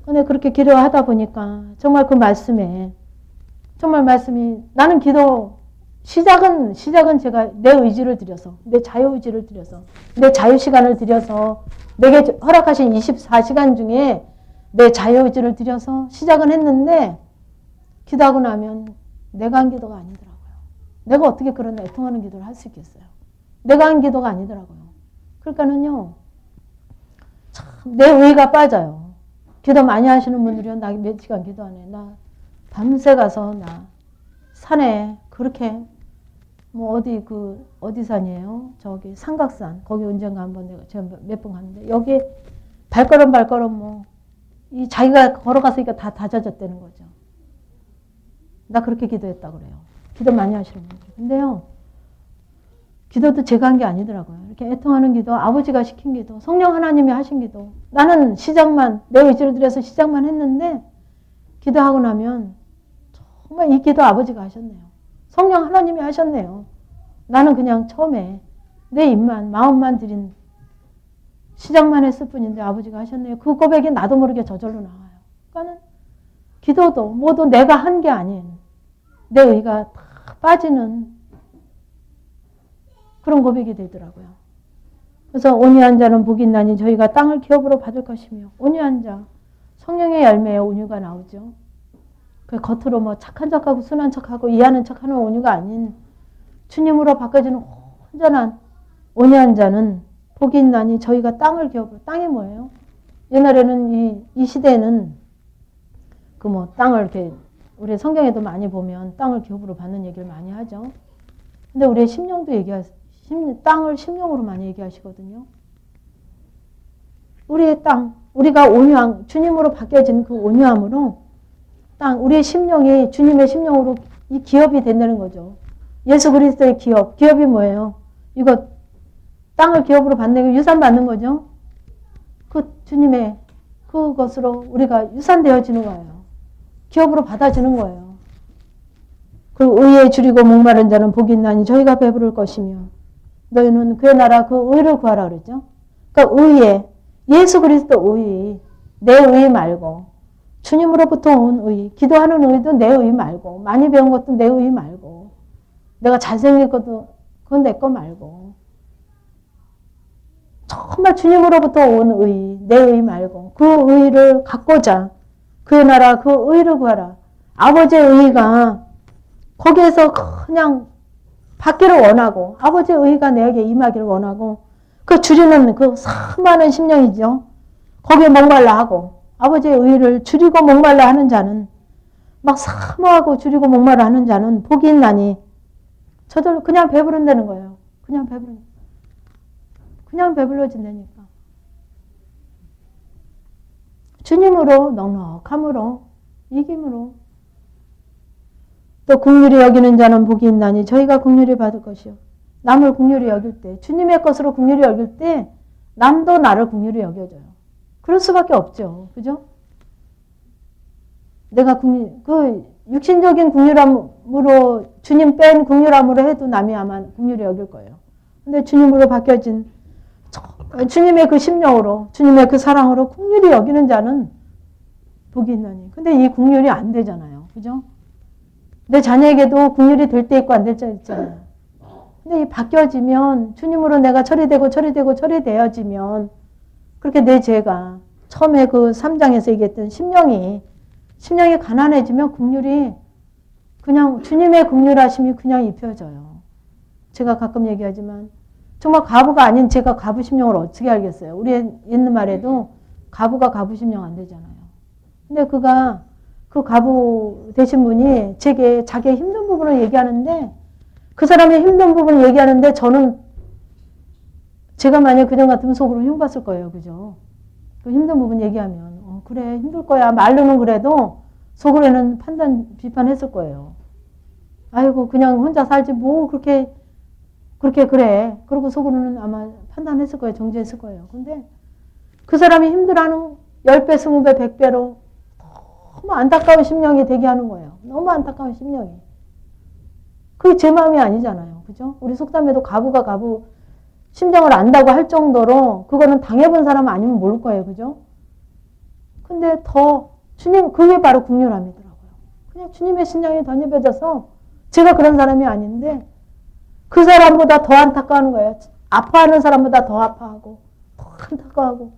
근데 그렇게 기도하다 보니까 정말 그 말씀에 정말 말씀이 나는 기도 시작은 제가 내 의지를 들여서 내 자유의지를 들여서 내 자유시간을 들여서 내게 허락하신 24시간 중에 내 자유의지를 들여서 시작은 했는데 기도하고 나면 내가 한 기도가 아니더라고요. 내가 어떻게 그런 애통하는 기도를 할 수 있겠어요. 내가 한 기도가 아니더라고요. 그러니까는요. 참 내 의의가 빠져요. 기도 많이 하시는 분들이요. 나 몇 시간 기도 안 해. 나 밤새 가서 나 산에 그렇게 뭐 어디 산이에요? 저기 삼각산. 거기 언젠가 한번 제가 몇 번 갔는데 여기 발걸음 뭐 이 자기가 걸어갔으니까 다 젖었다는 거죠. 나 그렇게 기도했다고 그래요. 기도 많이 하시는 분들. 근데요. 기도도 제가 한 게 아니더라고요. 이렇게 애통하는 기도, 아버지가 시킨 기도, 성령 하나님이 하신 기도. 나는 시작만, 내 의지를 들여서 시작만 했는데 기도하고 나면 정말 이 기도 아버지가 하셨네요. 성령 하나님이 하셨네요. 나는 그냥 처음에 내 입만, 마음만 드린 시작만 했을 뿐인데 아버지가 하셨네요. 그 고백이 나도 모르게 저절로 나와요. 그러니까는 기도도 모두 내가 한 게 아닌 내 의가 다 빠지는 그런 고백이 되더라고요. 그래서 온유한 자는 복이 있나니 저희가 땅을 기업으로 받을 것이며 온유한 자, 성령의 열매에 온유가 나오죠. 그 겉으로 뭐 착한 척하고 순한 척하고 이해하는 척하는 온유가 아닌 주님으로 바꿔지는 온전한 온유한 자는 복이 있나니 저희가 땅을 기업으로. 땅이 뭐예요? 옛날에는 이 시대에는 그 뭐 땅을 이렇게 우리 성경에도 많이 보면 땅을 기업으로 받는 얘기를 많이 하죠. 근데 우리의 심령도 땅을 심령으로 많이 얘기하시거든요. 우리의 땅, 우리가 온유한 주님으로 바뀌어진 그 온유함으로 땅, 우리의 심령이 주님의 심령으로 이 기업이 된다는 거죠. 예수 그리스도의 기업이 뭐예요? 이거 땅을 기업으로 받는 게 유산 받는 거죠. 그 주님의 그것으로 우리가 유산되어지는 거예요. 기업으로 받아지는 거예요. 그리고 의에 줄이고 목마른 자는 복이 있나니 저희가 배부를 것이며 너희는 그의 나라 그 의를 구하라 그랬죠. 그러니까 의에 예수 그리스도 의, 내 의 말고 주님으로부터 온 의, 기도하는 의도 내 의 말고 많이 배운 것도 내 의 말고 내가 잘생긴 것도 그건 내 거 말고 정말 주님으로부터 온 의, 내 의 말고 그 의를 갖고자 그의 나라 그 의를 구하라. 아버지의 의가 거기에서 그냥 받기를 원하고 아버지의 의가 내게 임하기를 원하고 그 줄이는 그 수많은 심령이죠. 거기에 목말라 하고 아버지의 의를 줄이고 목말라 하는 자는 막 사모하고 줄이고 목말라 하는 자는 복이 있나니 저절로 그냥 배부른다는 거예요. 그냥 배불러진다니까. 주님으로 넉넉함으로 이김으로 또 긍휼히 여기는 자는 복이 있나니 저희가 긍휼히 받을 것이요. 남을 긍휼히 여길 때 주님의 것으로 긍휼히 여길 때 남도 나를 긍휼히 여겨줘요. 그럴 수밖에 없죠. 그죠? 내가 그 육신적인 긍휼함으로 주님 뺀 긍휼함으로 해도 남이 아마 긍휼히 여길 거예요. 근데 주님으로 바뀌어진 주님의 그 심령으로 주님의 그 사랑으로 긍휼히 여기는 자는 복이 있나니. 근데 이 긍휼이 안 되잖아요. 그죠? 내 자녀에게도 긍휼이 될 때 있고 안 될 때 있잖아요. 근데 이 바뀌어지면 주님으로 내가 처리되어지면 그렇게 내 죄가 처음에 그 3장에서 얘기했던 심령이 가난해지면 긍휼이 그냥 주님의 긍휼하심이 그냥 입혀져요. 제가 가끔 얘기하지만 정말 과부가 아닌 제가 과부 심령을 어떻게 알겠어요. 우리 있는 말에도 과부가 과부 심령 안 되잖아요. 근데 그 과부 되신 분이 제게 자기의 힘든 부분을 얘기하는데 그 사람의 힘든 부분을 얘기하는데 저는 제가 만약 그냥 같으면 속으로 흉봤을 거예요. 그죠? 그 힘든 부분 얘기하면 그래 힘들 거야. 말로는 그래도 속으로는 비판했을 거예요. 아이고 그냥 혼자 살지 뭐 그렇게 그래. 그리고 속으로는 아마 판단했을 거예요. 정죄했을 거예요. 근데 그 사람이 힘들어하는 10배, 20배, 100배로 너무 안타까운 심령이 되게 하는 거예요. 너무 안타까운 심령이. 그게 제 마음이 아니잖아요. 그죠? 우리 속담에도 가부가 가부 심정을 안다고 할 정도로 그거는 당해본 사람 아니면 모를 거예요. 그죠? 근데 더 주님 그게 바로 국률함이더라고요. 그냥 주님의 신령이 덧입혀져서 제가 그런 사람이 아닌데 그 사람보다 더 안타까워하는 거예요. 아파하는 사람보다 더 아파하고 더 안타까워하고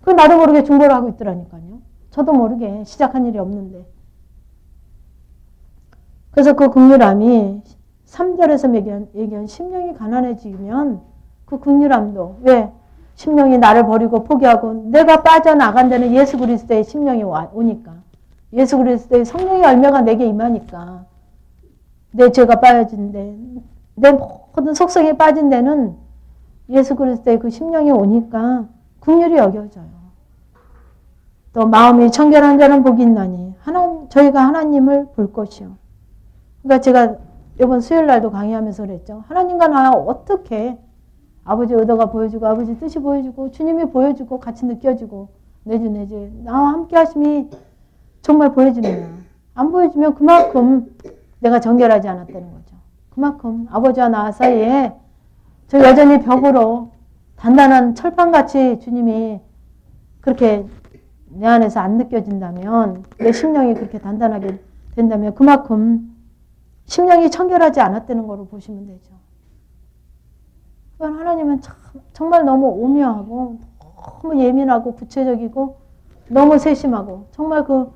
그 나도 모르게 중보를 하고 있더라니까요. 저도 모르게 시작한 일이 없는데. 그래서 그 국률함이 3절에서 얘기한 심령이 가난해지면 그 국률함도 왜 심령이 나를 버리고 포기하고 내가 빠져나간 데는 예수 그리스도의 심령이 오니까 예수 그리스도의 성령의 열매가 내게 임하니까 내 죄가 빠져진데 내 모든 속성이 빠진 데는 예수 그리스도의 그 심령이 오니까 국률이 여겨져요. 또 마음이 청결한 자는 복이 있나니 저희가 하나님을 볼 것이요. 그러니까 제가 이번 수요일 날도 강의하면서 그랬죠. 하나님과 나 어떻게 아버지 의도가 보여주고 아버지 뜻이 보여주고 주님이 보여주고 같이 느껴지고 내주 나와 함께 하심이 정말 보여주느냐. 안 보여주면 그만큼 내가 정결하지 않았다는 거죠. 그만큼 아버지와 나 사이에 저 여전히 벽으로 단단한 철판같이 주님이 그렇게 내 안에서 안 느껴진다면 내 심령이 그렇게 단단하게 된다면 그만큼 심령이 청결하지 않았다는 거로 보시면 되죠. 하나님은 정말 너무 오묘하고 너무 예민하고 구체적이고 너무 세심하고 정말 그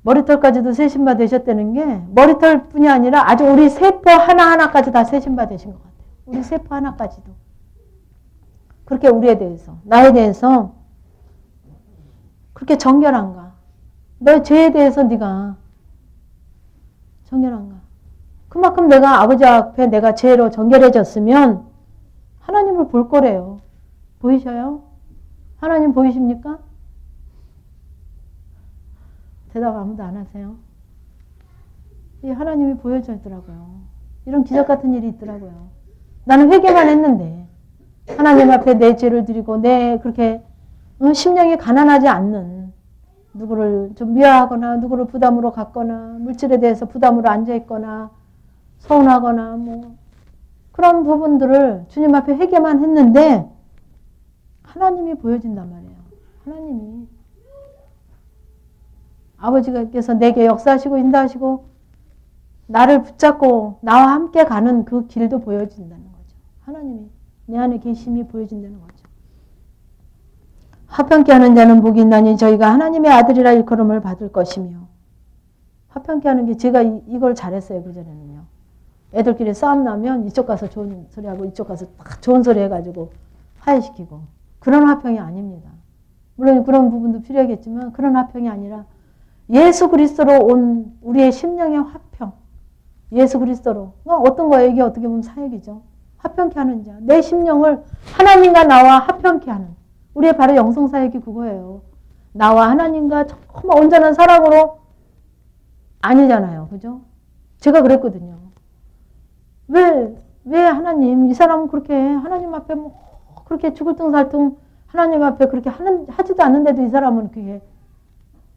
머리털까지도 세심바 되셨다는 게 머리털뿐이 아니라 아주 우리 세포 하나하나까지 다 세심바 되신 것 같아요. 우리 세포 하나까지도. 그렇게 우리에 대해서 나에 대해서 그렇게 정결한가? 너의 죄에 대해서 네가 정결한가? 그만큼 내가 아버지 앞에 내가 죄로 정결해졌으면 하나님을 볼 거래요. 보이셔요? 하나님 보이십니까? 대답 아무도 안 하세요. 이 하나님이 보여져 있더라고요. 이런 기적 같은 일이 있더라고요. 나는 회개만 했는데 하나님 앞에 내 죄를 드리고 내 그렇게 심령이 가난하지 않는 누구를 좀 미워하거나 누구를 부담으로 갖거나 물질에 대해서 부담으로 앉아있거나 서운하거나 뭐 그런 부분들을 주님 앞에 회개만 했는데 하나님이 보여진단 말이에요. 하나님이 아버지께서 내게 역사하시고 인도하시고 나를 붙잡고 나와 함께 가는 그 길도 보여진다는 거죠. 하나님이 내 안에 계심이 보여진다는 거죠. 화평케 하는 자는 복이 있나니 저희가 하나님의 아들이라 일컬음을 받을 것이며 화평케 하는 게 제가 이걸 잘했어요. 그전에는요. 애들끼리 싸움 나면 이쪽 가서 좋은 소리 하고 이쪽 가서 딱 좋은 소리 해가지고 화해시키고 그런 화평이 아닙니다. 물론 그런 부분도 필요하겠지만 그런 화평이 아니라 예수 그리스도로 온 우리의 심령의 화평. 예수 그리스도로. 어떤 거예요? 이게 어떻게 보면 사역이죠. 화평케 하는 자. 내 심령을 하나님과 나와 화평케 하는. 우리의 바로 영성사역이 그거예요. 나와 하나님과 정말 온전한 사랑으로 아니잖아요. 그죠? 제가 그랬거든요. 왜 하나님, 이 사람은 그렇게 하나님 앞에 뭐 그렇게 죽을 둥살둥 하나님 앞에 그렇게 하지도 않는데도 이 사람은 그게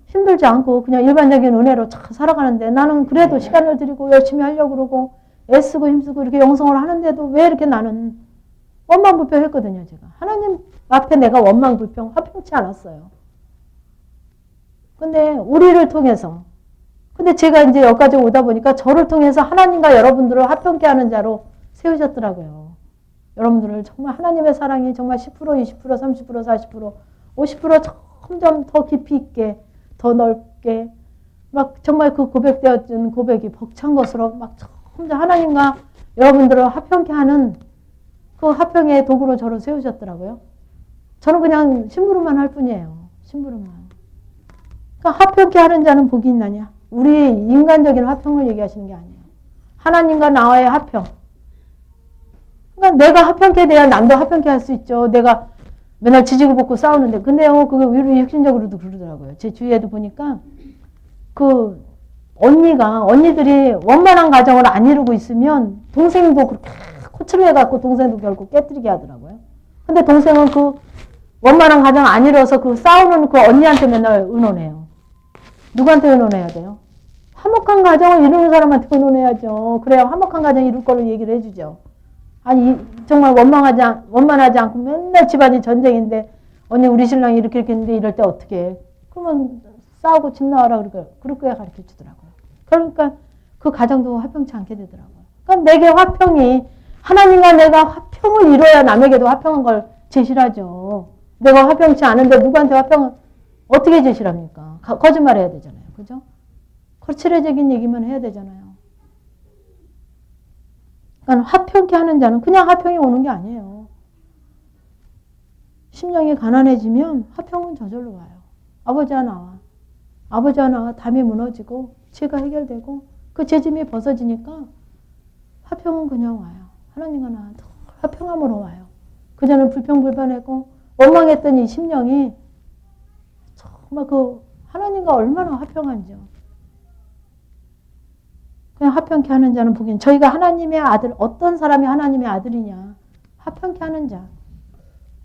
힘들지 않고 그냥 일반적인 은혜로 잘 살아가는데 나는 그래도 시간을 들이고 열심히 하려고 그러고 애쓰고 힘쓰고 이렇게 영성을 하는데도 왜 이렇게 나는 원망불평했거든요. 제가. 하나님 앞에 내가 원망불평, 화평치 않았어요. 근데 우리를 통해서 근데 제가 이제 여기까지 오다 보니까 저를 통해서 하나님과 여러분들을 화평케 하는 자로 세우셨더라고요. 여러분들을 정말 하나님의 사랑이 정말 10%, 20%, 30%, 40%, 50% 점점 더 깊이 있게 더 넓게 막 정말 그 고백되어진 고백이 벅찬 것으로 막 점점 하나님과 여러분들을 화평케 하는 그 화평의 도구로 저를 세우셨더라고요. 저는 그냥 심부름만 할 뿐이에요. 심부름만. 그러니까 화평케 하는 자는 복이 있나냐? 우리 인간적인 화평을 얘기하시는 게 아니에요. 하나님과 나와의 화평. 그러니까 내가 화평케 돼야 남도 화평케 할 수 있죠. 내가 맨날 지지고 볶고 싸우는데. 근데요, 그게 의외로 혁신적으로도 그러더라고요. 제 주위에도 보니까 그 언니들이 원만한 가정을 안 이루고 있으면 동생도 그렇게 코치를 해갖고 동생도 결국 깨뜨리게 하더라고요. 근데 동생은 그 원만한 가정 안 이뤄서 그 싸우는 그 언니한테 맨날 의논해요. 누구한테 의논해야 돼요? 화목한 가정을 이루는 사람한테 의논해야죠. 그래야 화목한 가정 이룰 거를 얘기를 해주죠. 아니 정말 원만하지 않고 맨날 집안이 전쟁인데 언니 우리 신랑이 이렇게 했는데 이럴 때 어떻게 해? 그러면 싸우고 집 나와라 그렇게 가르쳐 주더라고요. 그러니까 그 가정도 화평치 않게 되더라고요. 그러니까 내게 화평이 하나님과 내가 화평을 이뤄야 남에게도 화평한 걸 제시를 하죠. 내가 화평치 않은데 누구한테 화평을 어떻게 제시를 합니까? 거짓말 해야 되잖아요. 그죠? 거칠해적인 얘기만 해야 되잖아요. 그러니까 화평케 하는 자는 그냥 화평이 오는 게 아니에요. 심령이 가난해지면 화평은 저절로 와요. 아버지와 나와 담이 무너지고 죄가 해결되고 그 죄짐이 벗어지니까 화평은 그냥 와요. 하나님과 나와 화평함으로 와요. 그전엔 불평불만했고 원망했던 이 심령이 정말 그 하나님과 얼마나 화평한지요. 그냥 화평케 하는 자는 보기엔 저희가 하나님의 아들, 어떤 사람이 하나님의 아들이냐. 화평케 하는 자.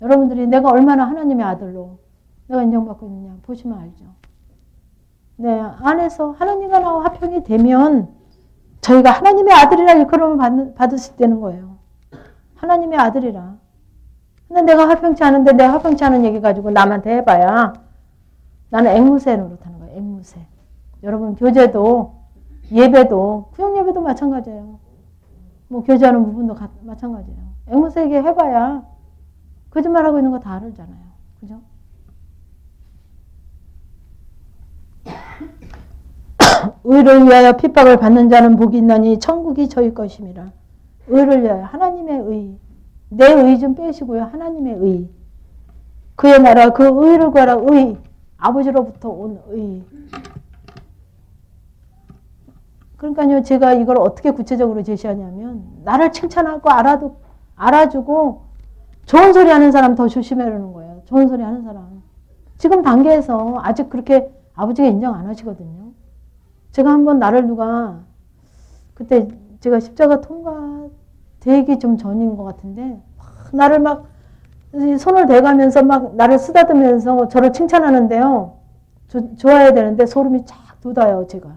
여러분들이 내가 얼마나 하나님의 아들로 내가 인정받고 있느냐 보시면 알죠. 내 안에서 하나님과 나와 화평이 되면 저희가 하나님의 아들이라 일컬음을 받을 수 있다는 거예요. 하나님의 아들이라. 근데 내가 화평치 않은데 내가 화평치 않은 얘기 가지고 남한테 해봐야 나는 앵무새 노릇하는 거예요. 앵무새. 여러분 교제도 예배도 구역 예배도 마찬가지예요. 뭐 교제하는 부분도 마찬가지예요. 앵무새에게 해봐야 거짓말하고 있는 거 다 알잖아요. 그죠? 의를 위하여 핍박을 받는 자는 복이 있나니 천국이 저희 것임이라. 의를 위하여 하나님의 의. 내 의 좀 빼시고요. 하나님의 의. 그의 나라 그 의를 구하라. 의. 아버지로부터 온 의. 그러니까요. 제가 이걸 어떻게 구체적으로 제시하냐면 나를 칭찬하고 알아주고 좋은 소리 하는 사람 더 조심하라는 거예요. 좋은 소리 하는 사람. 지금 단계에서 아직 그렇게 아버지가 인정 안 하시거든요. 제가 한번 나를 누가 그때 제가 십자가 통과되기 좀 전인 것 같은데 나를 막 손을 대가면서 막 나를 쓰다듬으면서 저를 칭찬하는데요. 좋아해야 되는데 소름이 쫙 돋아요. 제가.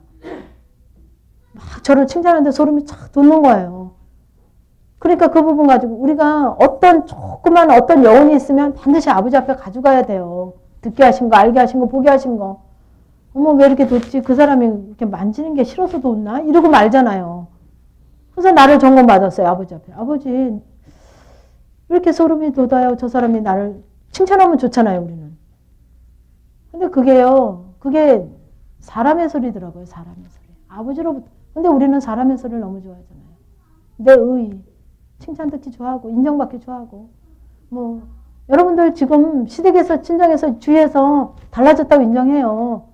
막 저를 칭찬하는데 소름이 쫙 돋는 거예요. 그러니까 그 부분 가지고 우리가 조그만 어떤 여운이 있으면 반드시 아버지 앞에 가져가야 돼요. 듣게 하신 거, 알게 하신 거, 보게 하신 거. 어머 왜 이렇게 돋지? 그 사람이 이렇게 만지는 게 싫어서 돋나? 이러고 말잖아요. 그래서 나를 점검 받았어요. 아버지 앞에. 아버지 왜 이렇게 소름이 돋아요? 저 사람이 나를 칭찬하면 좋잖아요. 우리는. 근데 그게 사람의 소리더라고요. 사람의 소리. 아버지로부터. 근데 우리는 사람의 소리를 너무 좋아하잖아요. 내 의. 칭찬 듣기 좋아하고 인정받기 좋아하고 뭐 여러분들 지금 시댁에서 친정에서 주위에서 달라졌다고 인정해요.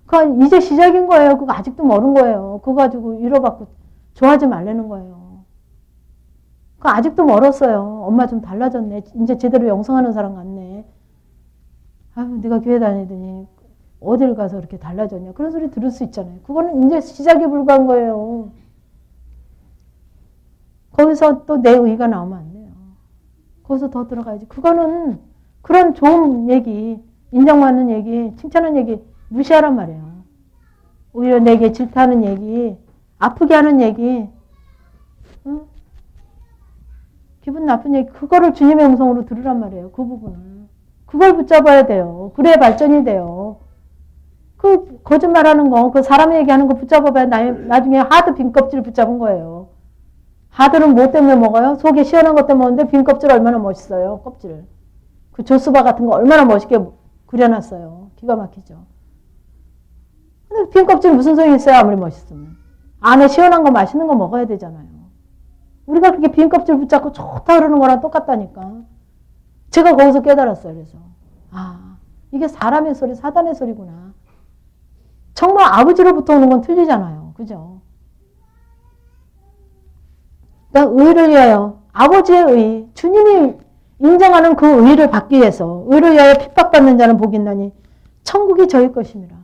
그거 이제 시작인 거예요. 그거 아직도 멀은 거예요. 그거 가지고 위로받고 좋아하지 말라는 거예요. 그거 아직도 멀었어요. 엄마 좀 달라졌네. 이제 제대로 영성하는 사람 같네. 아유 네가 교회 다니더니 어딜 가서 그렇게 달라졌냐. 그런 소리 들을 수 있잖아요. 그거는 이제 시작에 불과한 거예요. 거기서 또 내 의가 나오면 안 돼요. 거기서 더 들어가야지. 그거는 그런 좋은 얘기, 인정받는 얘기, 칭찬하는 얘기 무시하란 말이에요. 오히려 내게 질타하는 얘기, 아프게 하는 얘기, 응? 기분 나쁜 얘기, 그거를 주님의 음성으로 들으란 말이에요. 그 부분을. 그걸 붙잡아야 돼요. 그래야 발전이 돼요. 그 거짓말하는 거, 그 사람 얘기하는 거 붙잡아봐야 나중에 하드 빈 껍질 붙잡은 거예요. 하드는 뭐 때문에 먹어요? 속에 시원한 것 때문에 먹는데 빈 껍질 얼마나 멋있어요. 껍질. 그 조스바 같은 거 얼마나 멋있게 그려놨어요. 기가 막히죠. 근데 빈 껍질 무슨 소용이 있어요? 아무리 멋있으면. 안에 시원한 거 맛있는 거 먹어야 되잖아요. 우리가 그렇게 빈 껍질 붙잡고 좋다 그러는 거랑 똑같다니까. 제가 거기서 깨달았어요. 그래서 이게 사람의 소리, 사단의 소리구나. 정말 아버지로부터 오는 건 틀리잖아요. 그죠? 그러니까 의를 위하여 아버지의 의, 주님이 인정하는 그 의를 받기 위해서 의를 위하여 핍박받는 자는 복이 있나니 천국이 저희 것입니다.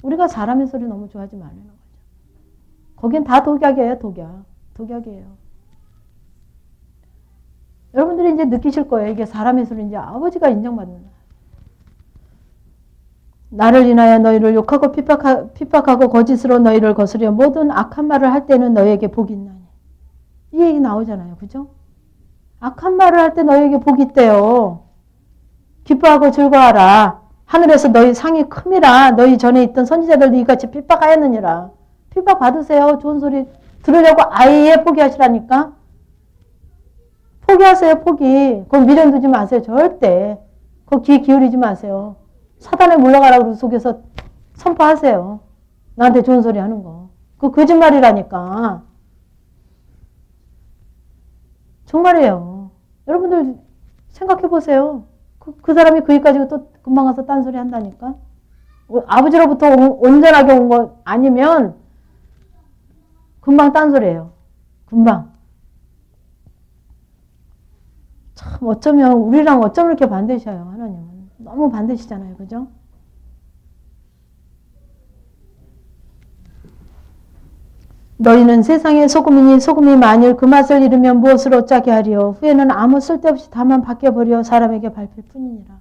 우리가 사람의 소리 너무 좋아하지 말라는 거죠. 거긴 다 독약이에요. 독약이에요. 여러분들이 이제 느끼실 거예요. 이게 사람의 소리인지 아버지가 인정받는다. 나를 인하여 너희를 욕하고 핍박하고 거짓으로 너희를 거스려 모든 악한 말을 할 때는 너희에게 복이 있나니. 이 얘기 나오잖아요. 그죠? 악한 말을 할 때 너희에게 복이 있대요. 기뻐하고 즐거워하라. 하늘에서 너희 상이 큼이라. 너희 전에 있던 선지자들도 이같이 핍박하였느니라. 핍박 받으세요. 좋은 소리 들으려고 아예 포기하시라니까. 포기하세요. 포기. 그거 미련 두지 마세요. 절대. 그거 귀 기울이지 마세요. 사단에 물러가라고 속에서 선포하세요. 나한테 좋은 소리 하는 거. 그거 거짓말이라니까. 정말이에요. 여러분들 생각해 보세요. 그 사람이 그 일 가지고 또 금방 가서 딴소리 한다니까. 아버지로부터 온전하게 온 거 아니면 금방 딴소리예요. 금방. 참 어쩌면 우리랑 어쩜 이렇게 반대셔요. 하나님은. 너무 반대시잖아요. 그죠? 너희는 세상의 소금이니 소금이 만일 그 맛을 잃으면 무엇을 어쩌게 하리요. 후에는 아무 쓸데없이 다만 바뀌어버려 사람에게 밟힐 뿐이니라.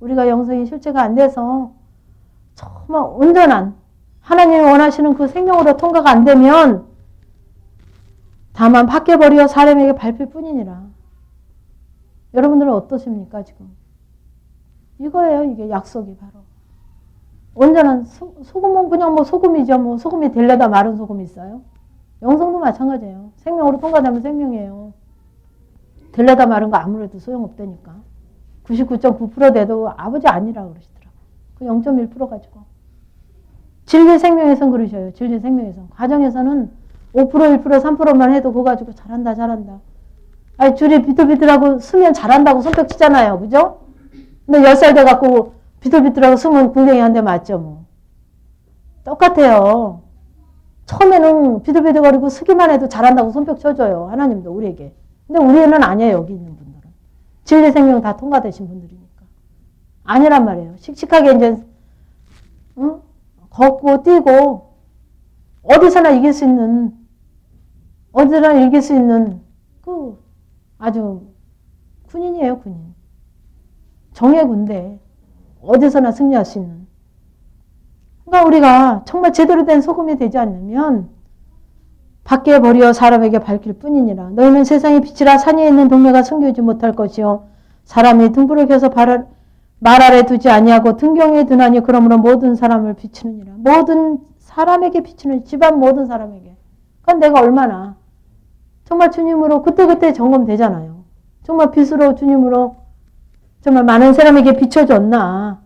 우리가 영성이 실체가 안 돼서 정말 온전한 하나님이 원하시는 그 생명으로 통과가 안 되면 다만 바뀌어버려 사람에게 밟힐 뿐이니라. 여러분들은 어떠십니까 지금? 이거예요. 이게 약속이 바로. 온전한 소금은 그냥 뭐 소금이죠. 뭐 소금이 되려다 마른 소금이 있어요. 영성도 마찬가지예요. 생명으로 통과되면 생명이에요. 되려다 마른 거 아무래도 소용없다니까. 99.9% 돼도 아버지 아니라고 그러시더라고요. 그 0.1% 가지고. 진리 생명에선 그러셔요. 진리 생명에선. 과정에서는 5%, 1%, 3%만 해도 그거 가지고 잘한다. 아니 줄이 비틀비틀하고 쓰면 잘한다고 손뼉 치잖아요. 그죠? 근데 10살 돼갖고 비틀비틀하고 쓰면 궁뎅이 한 대 맞죠. 뭐. 똑같아요. 처음에는 비틀비틀거리고 쓰기만 해도 잘한다고 손뼉 쳐줘요. 하나님도 우리에게. 근데 우리는 아니에요. 여기 있는 분들은. 진리 생명 다 통과되신 분들이니까. 아니란 말이에요. 씩씩하게 이제 걷고 뛰고 어디서나 이길 수 있는 그 아주 군인이에요. 군인. 정예 군대. 어디서나 승리할 수 있는. 그러니까 우리가 정말 제대로 된 소금이 되지 않으면 밖에 버려 사람에게 밝힐 뿐이니라. 너희는 세상의 빛이라 산에 있는 동네가 숨기지 못할 것이요. 사람이 등불을 켜서 말 아래 두지 아니하고 등경에 두나니 그러므로 모든 사람을 비추느니라. 모든 사람에게 비추는 집안 모든 사람에게. 그러니까 내가 얼마나 정말 주님으로 그때그때 점검되잖아요. 정말 빛으로 주님으로 정말 많은 사람에게 비춰줬나.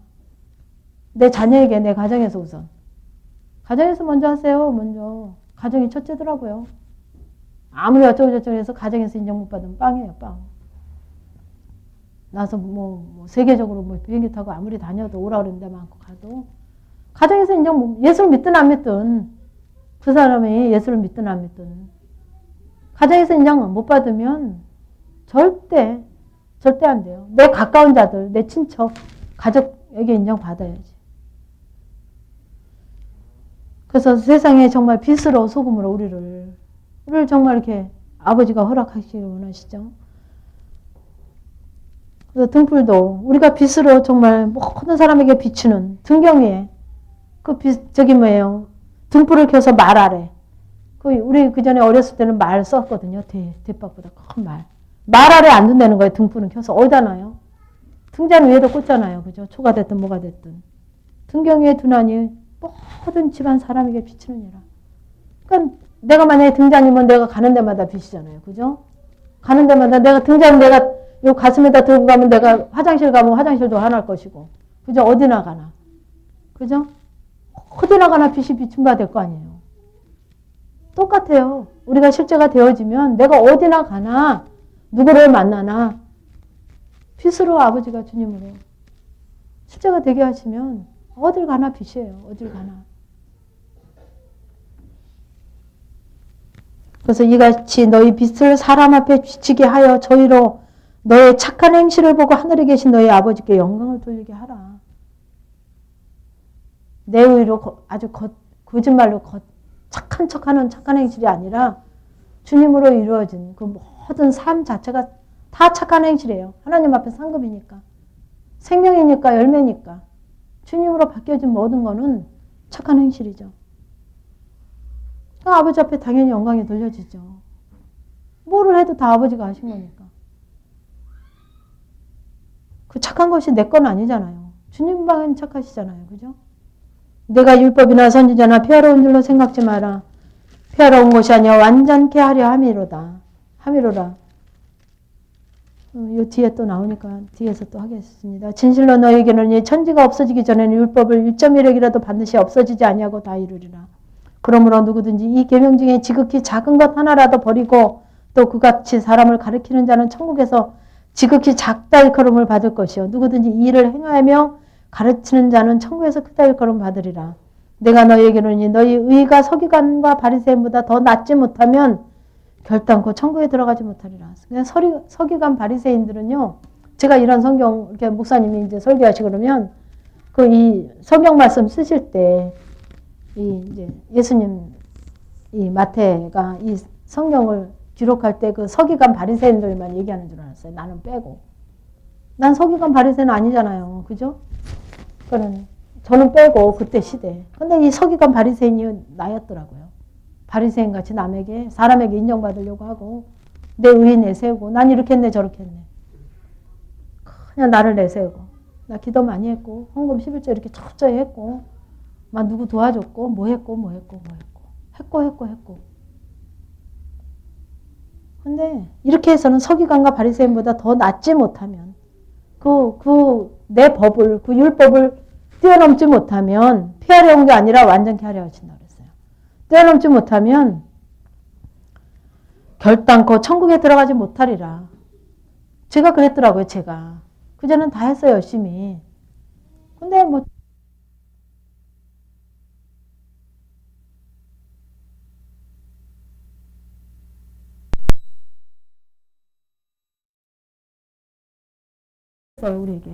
내 자녀에게 내 가정에서 우선. 가정에서 먼저 하세요. 먼저. 가정이 첫째더라고요. 아무리 어쩌고저쩌고 해서 가정에서 인정 못 받으면 빵이에요. 빵. 나서 뭐 세계적으로 뭐 비행기 타고 아무리 다녀도 오라 그러는 데 많고 가도 가정에서 인정 예수를 믿든 안 믿든 그 사람이 예수를 믿든 안 믿든 가정에서 인정 못 받으면 절대 안 돼요. 내 가까운 자들, 내 친척, 가족에게 인정받아야지. 그래서 세상에 정말 빛으로 소금으로 우리를 정말 이렇게 아버지가 허락하시길 원하시죠. 그래서 등불도 우리가 빛으로 정말 모든 사람에게 비추는 등경 위에 그 빛, 저기 뭐예요. 등불을 켜서 말 아래. 우리 그 전에 어렸을 때는 말 썼거든요. 대박보다 큰 말. 말 아래 안 둔다는 거예요. 등불은 켜서. 어디다 놔요? 등잔 위에도 꽂잖아요. 그죠? 초가 됐든 뭐가 됐든. 등경 위에 두나니 모든 집안 사람에게 비추느니라. 그러니까 내가 만약에 등잔이면 내가 가는 데마다 빛이잖아요. 그죠? 가는 데마다 내가 등잔 내가 요 가슴에다 들고 가면 내가 화장실 가면 화장실도 하나일 것이고. 그죠? 어디나 가나. 그죠? 어디나 가나 빛이 비춤 받을 거 아니에요. 똑같아요. 우리가 실제가 되어지면 내가 어디나 가나 누구를 만나나 빛으로 아버지가 주님으로 실제가 되게 하시면 어딜 가나 빛이에요. 어딜 가나. 그래서 이같이 너희 빛을 사람 앞에 비치게 하여 저희로 너의 착한 행실을 보고 하늘에 계신 너희 아버지께 영광을 돌리게 하라. 내 의로 아주 거짓말로 착한 척하는 착한 행실이 아니라 주님으로 이루어진 그 모든 삶 자체가 다 착한 행실이에요. 하나님 앞에 상급이니까. 생명이니까 열매니까. 주님으로 바뀌어진 모든 거는 착한 행실이죠. 그러니까 아버지 앞에 당연히 영광이 돌려지죠. 뭐를 해도 다 아버지가 하신 거니까. 그 착한 것이 내 건 아니잖아요. 주님만 착하시잖아요. 그죠? 내가 율법이나 선지자나 폐하러운 줄로 생각지 마라. 폐하러운 것이 아니라 완전케 하려 함이로다. 함이로라. 요 뒤에 또 나오니까 뒤에서 또 하겠습니다. 진실로 너에게는 이 천지가 없어지기 전에는 율법을 1.1획이라도 반드시 없어지지 아니하고 다 이루리라. 그러므로 누구든지 이 계명 중에 지극히 작은 것 하나라도 버리고 또 그같이 사람을 가르치는 자는 천국에서 지극히 작다 일컬음을 받을 것이요. 누구든지 이 일을 행하며 가르치는 자는 천국에서 크다 일컬음 받으리라. 내가 너희에게는 너희 의가 서기관과 바리새인보다 더 낫지 못하면 결단코 천국에 들어가지 못하리라. 그냥 서기관 바리새인들은요. 제가 이런 성경 이렇게 목사님이 이제 설교하시고 그러면 그 이 성경 말씀 쓰실 때 이 이제 예수님 이 마태가 이 성경을 기록할 때 그 서기관 바리새인들만 얘기하는 줄 알았어요. 나는 빼고. 난 서기관 바리새인은 아니잖아요. 그죠? 그는 저는 빼고 그때 시대. 근데 이 서기관 바리새인이 나였더라고요. 바리새인 같이 남에게 사람에게 인정받으려고 하고 내 의의 내세우고 난 이렇게 했네 저렇게 했네. 그냥 나를 내세우고 나 기도 많이 했고 헌금 11조 이렇게 철저히 했고 막 누구 도와줬고 뭐 했고 했고 근데 이렇게 해서는 서기관과 바리새인보다 더 낫지 못하면 내 법을 그 율법을 뛰어넘지 못하면 피하려 온 게 아니라 완전히 하려 하신다 그랬어요. 뛰어넘지 못하면 결단코 천국에 들어가지 못하리라. 제가 그랬더라고요. 제가 그전엔 다 했어요. 열심히. 근데 뭐 우리에게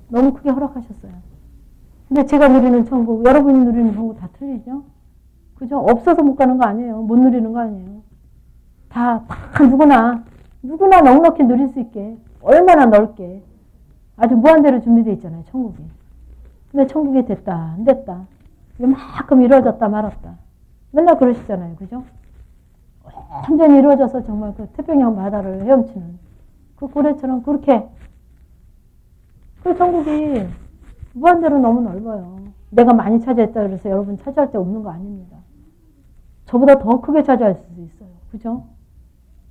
너무 크게 허락하셨어요. 근데 제가 누리는 천국, 여러분이 누리는 천국 다 틀리죠? 그죠? 없어서 못 가는 거 아니에요. 못 누리는 거 아니에요. 다 누구나 넉넉히 누릴 수 있게 얼마나 넓게 아주 무한대로 준비되어 있잖아요. 천국이. 근데 천국이 됐다 안 됐다 이만큼 이루어졌다 말았다 맨날 그러시잖아요. 그죠? 완전히 이루어져서 정말 그 태평양 바다를 헤엄치는 그 고래처럼 그렇게 그 천국이 무한대로 너무 넓어요. 내가 많이 차지했다 그래서 여러분 차지할 데 없는 거 아닙니다. 저보다 더 크게 차지할 수도 있어요. 그죠?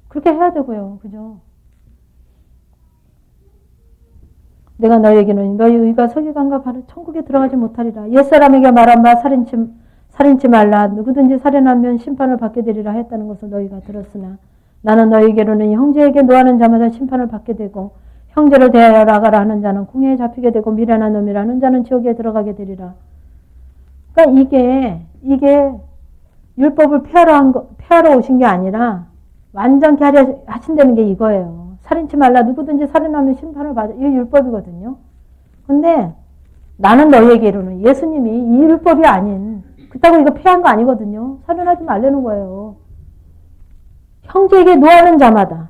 그렇게 해야 되고요. 그죠? 내가 너에게는 너희 의가 서기관과 바로 천국에 들어가지 못하리라. 옛사람에게 말한 바 살인치 말라. 누구든지 살인하면 심판을 받게 되리라 했다는 것을 너희가 들었으나 나는 너희에게로는 형제에게 노하는 자마다 심판을 받게 되고 형제를 대하여 나가라 하는 자는 궁에 잡히게 되고 미련한 놈이라는 자는 지옥에 들어가게 되리라. 그러니까 이게 율법을 폐하러 오신 게 아니라 완전케 하려 하신다는 게 이거예요. 살인치 말라. 누구든지 살인하면 심판을 받아. 이게 율법이거든요. 근데 나는 너희에게 이르노니 예수님이 이 율법이 아닌 그렇다고 이거 폐한 거 아니거든요. 살인하지 말라는 거예요. 형제에게 노하는 자마다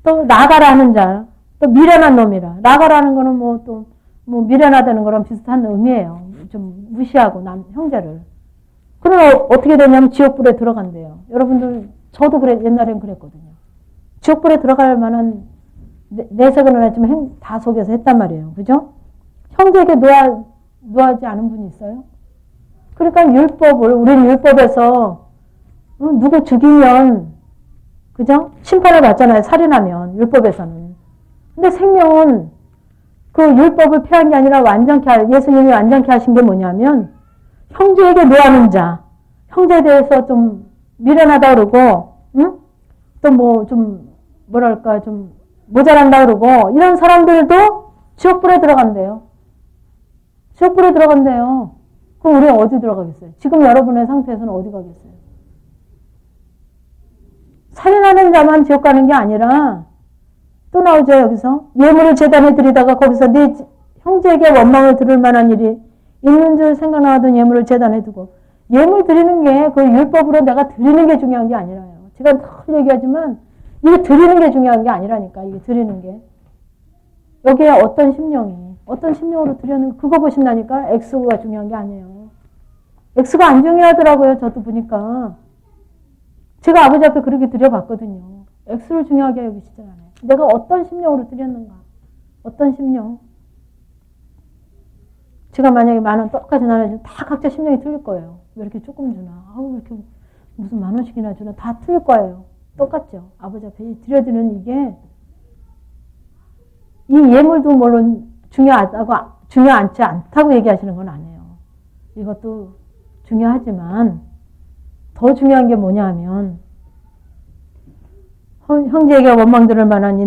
또 나가라는 자, 또 미련한 놈이라. 나가라는 거는 뭐 미련하다는 거랑 비슷한 의미예요. 좀 무시하고 형제를. 그러면 어떻게 되냐면 지옥불에 들어간대요. 여러분들 저도 옛날엔 그랬거든요. 지옥불에 들어갈 만한 내색은 했지만 다 속여서 했단 말이에요. 그죠? 형제에게 노하지 않은 분이 있어요? 그러니까 우리는 율법에서 누구 죽이면 그죠? 심판을 받잖아요. 살인하면 율법에서는. 근데 생명은 그 율법을 폐한 게 아니라 예수님이 완전케 하신 게 뭐냐면 형제에게 노하는 자, 형제에 대해서 좀 미련하다 그러고, 응? 또 좀 모자란다 그러고 이런 사람들도 지옥불에 들어간대요. 지옥불에 들어간대요. 그럼 우리는 어디 들어가겠어요? 지금 여러분의 상태에서는 어디 가겠어요? 살인하는 자만 지옥 가는 게 아니라 또 나오죠. 여기서 예물을 제단에 드리다가 거기서 네 형제에게 원망을 들을 만한 일이 있는 줄 생각나던 예물을 제단에 두고 예물 드리는 게 그 율법으로 내가 드리는 게 중요한 게 아니라요. 제가 늘 얘기하지만 이게 드리는 게 중요한 게 아니라니까. 이게 드리는 게 여기에 어떤 심령으로 드리는 그거 보신다니까. X가 중요한 게 아니에요. X가 안 중요하더라고요. 저도 보니까 제가 아버지 앞에 그렇게 드려봤거든요. X를 중요하게 여기시잖아요. 내가 어떤 심령으로 드렸는가. 어떤 심령. 제가 만약에 10,000원 똑같이 나눠주면 다 각자 심령이 틀릴 거예요. 왜 이렇게 조금 주나. 아우 왜 이렇게 무슨 10,000원씩이나 주나. 다 틀릴 거예요. 똑같죠. 아버지 앞에 드려드리는 이게 이 예물도 물론 중요하지 않다고 얘기하시는 건 아니에요. 이것도 중요하지만 더 중요한 게 뭐냐 하면 형제에게 원망 들을 만한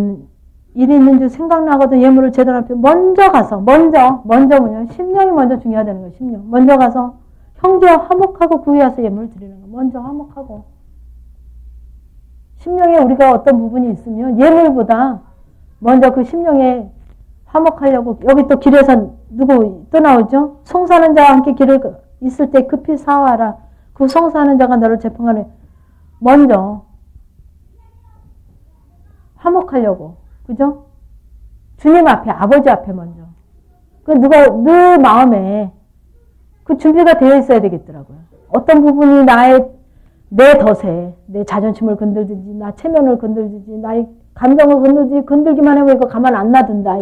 일이 있는 줄 생각나거든. 예물을 제단 앞에 먼저 가서 먼저 뭐냐 심령이 먼저 중요하다는 거예요. 심령 먼저 가서 형제와 화목하고 구의해서 예물을 드리는 거. 먼저 화목하고 심령에 우리가 어떤 부분이 있으면 예물보다 먼저 그 심령에 화목하려고 여기 또 길에서 누구 또 나오죠? 송사하는 자와 함께 길을 있을 때 급히 사와라. 그 송사하는 자가 너를 재판하네. 먼저 화목하려고. 그죠? 주님 앞에, 아버지 앞에 먼저. 그 너 마음에 그 준비가 되어 있어야 되겠더라고요. 어떤 부분이 내 덫에, 내 자존심을 건들든지, 나 체면을 건들든지, 나의 감정을 건들기만 하면 이거 가만 안 놔둔다.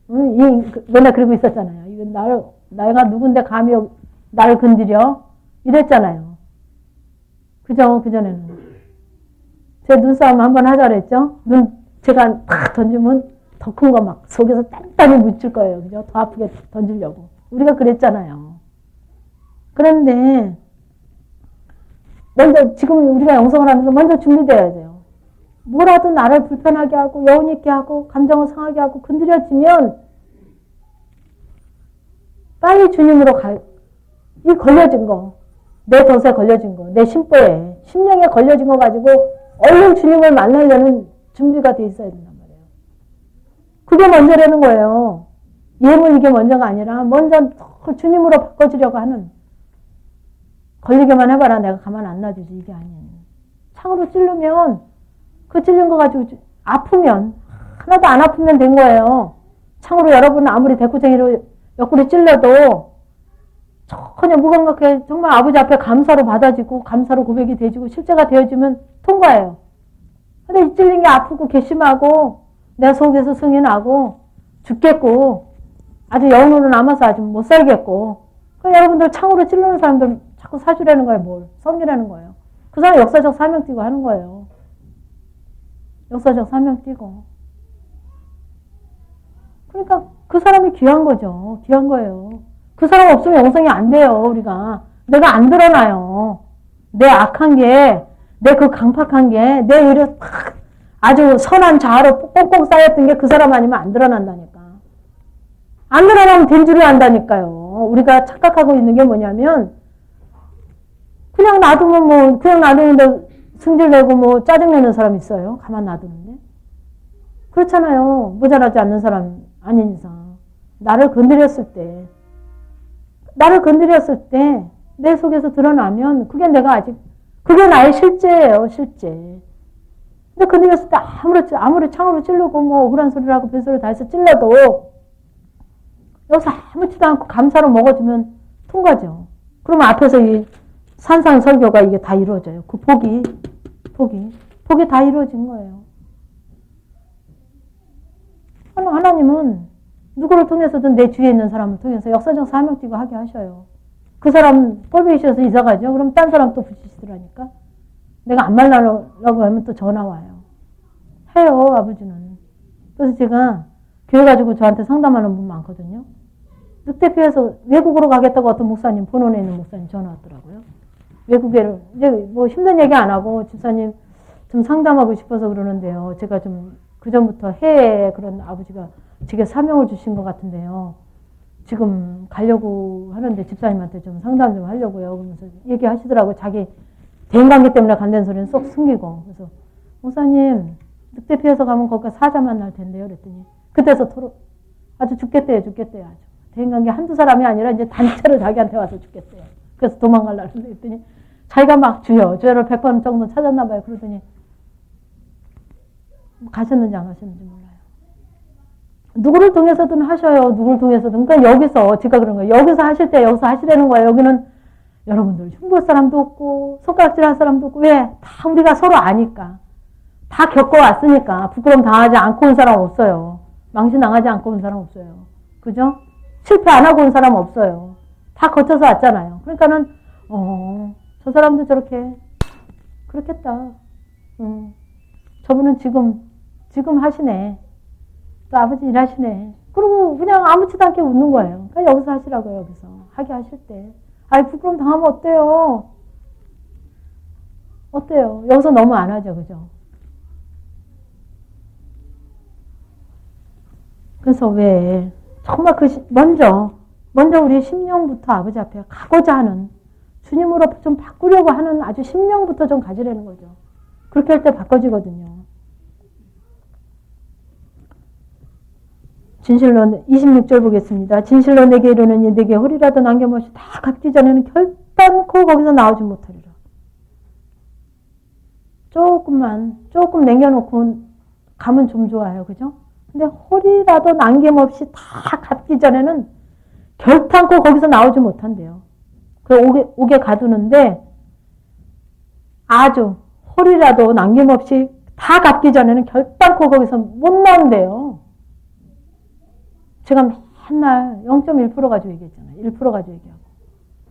맨날 그러고 있었잖아요. 이거 내가 누군데 감히 나를 건드려? 이랬잖아요. 그죠? 그전에는. 제 눈싸움 한번 하자 그랬죠? 제가 탁 던지면 더 큰 거 막 속에서 단단히 묻힐 거예요. 그죠? 더 아프게 던지려고. 우리가 그랬잖아요. 그런데 먼저 지금 우리가 영성을 하면서 먼저 준비돼야 돼요. 뭐라도 나를 불편하게 하고 여운 있게 하고 감정을 상하게 하고 건드려지면 빨리 주님으로 이 걸려진 거, 내 덫에 걸려진 거, 내 심보에, 심령에 걸려진 거 가지고 얼른 주님을 만나려는 준비가 돼 있어야 된단 말이에요. 그게 먼저라는 거예요. 예물 이게 먼저가 아니라 먼저 주님으로 바꿔주려고 하는. 걸리게만 해봐라. 내가 가만 안 놔두지. 이게 아니에요. 창으로 찌르면 그 찔린 거 가지고 아프면 하나도 안 아프면 된 거예요. 창으로 여러분은 아무리 대구쟁이로 옆구리 찔러도 전혀 무감각해 정말 아버지 앞에 감사로 받아지고 감사로 고백이 되지고 실제가 되어지면 통과해요. 근데 이 찔린 게 아프고 괘씸하고 내 속에서 승이 나고 죽겠고 아주 영으로 남아서 아주 못 살겠고 그럼 여러분들 창으로 찔르는 사람들 자꾸 사주라는 거예요. 뭘? 섬기라는 거예요. 그 사람 역사적 사명 띠고 하는 거예요. 역사적 사명 띠고. 그러니까 그 사람이 귀한 거죠. 귀한 거예요. 그 사람 없으면 영성이 안 돼요. 우리가. 내가 안 드러나요. 내 악한 게, 내 그 강팍한 게, 내 의려 아주 선한 자아로 꽁꽁 쌓였던 게 그 사람 아니면 안 드러난다니까. 안 드러나면 된 줄을 안다니까요. 우리가 착각하고 있는 게 뭐냐면 그냥 놔두면 그냥 놔두는데 승질내고 짜증내는 사람 있어요. 가만 놔두는데. 그렇잖아요. 모자라지 않는 사람 아닌 이상. 나를 건드렸을 때 내 속에서 드러나면 그게 그게 나의 실제예요. 실제. 근데 건드렸을 때 아무리 창으로 찌르고 억울한 소리를 하고 별소리를 다 해서 찔러도 여기서 아무렇지도 않고 감사로 먹어주면 통과죠. 그러면 앞에서 이 산상 설교가 이게 다 이루어져요. 그 복이 다 이루어진 거예요. 하나님은 누구를 통해서든 내 주위에 있는 사람을 통해서 역사적 사명 띠고 하게 하셔요. 그 사람 꼴보기 이사 가죠. 그럼 딴 사람 또 붙이시더라니까. 내가 안 만나려고 하면 또 전화 와요. 해요, 아버지는. 그래서 제가 교회 가지고 저한테 상담하는 분 많거든요. 늑대피해서 외국으로 가겠다고 어떤 목사님, 본원에 있는 목사님 전화 왔더라고요. 외국에를, 이제 힘든 얘기 안 하고 집사님 좀 상담하고 싶어서 그러는데요. 제가 좀 그전부터 해에 그런 아버지가 제게 사명을 주신 것 같은데요. 지금 가려고 하는데 집사님한테 좀 상담 좀 하려고요. 그러면서 얘기하시더라고요. 자기 대인관계 때문에 간다는 소리는 쏙 숨기고. 그래서 목사님, 늑대 피해서 가면 거기가 사자 만날 텐데요. 그랬더니, 그때서 아주 죽겠대요, 죽겠대요. 아주. 대인관계 한두 사람이 아니라 이제 단체로 자기한테 와서 죽겠대요. 그래서 도망가려고 했더니, 자기가 막 죄를 100번 정도 찾았나 봐요. 그러더니, 가셨는지 안 가셨는지 몰라요. 누구를 통해서든 하셔요. 누구를 통해서든. 그러니까 여기서, 제가 그런 거예요. 여기서 하실 때 여기서 하시라는 거예요. 여기는 여러분들 흉볼 사람도 없고, 손가락질 할 사람도 없고, 왜? 다 우리가 서로 아니까. 다 겪어왔으니까. 부끄러움 당하지 않고 온 사람 없어요. 망신 당하지 않고 온 사람 없어요. 그죠? 실패 안 하고 온 사람 없어요. 다 거쳐서 왔잖아요. 그러니까는, 저 사람도 저렇게, 그렇겠다. 저분은 지금 하시네. 또 아버지 일하시네. 그리고 그냥 아무렇지도 않게 웃는 거예요. 그러니까 여기서 하시라고요, 여기서. 하게 하실 때. 아이, 부끄러움 당하면 어때요? 어때요? 여기서 너무 안 하죠, 그죠? 그래서 왜, 정말 먼저 우리 심령부터 아버지 앞에 가고자 하는, 주님으로 좀 바꾸려고 하는 아주 심령부터 좀 가지라는 거죠. 그렇게 할 때 바꿔지거든요. 진실로 26절 보겠습니다. 진실로 내게 이르노니 내게 홀이라도 남김없이 다 갚기 전에는 결단코 거기서 나오지 못하리라. 조금 남겨놓고 가면 좀 좋아요. 그죠? 근데 홀이라도 남김없이 다 갚기 전에는 결단코 거기서 나오지 못한대요. 그 옥에 가두는데 아주 홀이라도 남김없이 다 갚기 전에는 결단코 거기서 못 나온대요. 제가 맨날 0.1% 가지고 얘기했잖아요. 1% 가지고 얘기하고.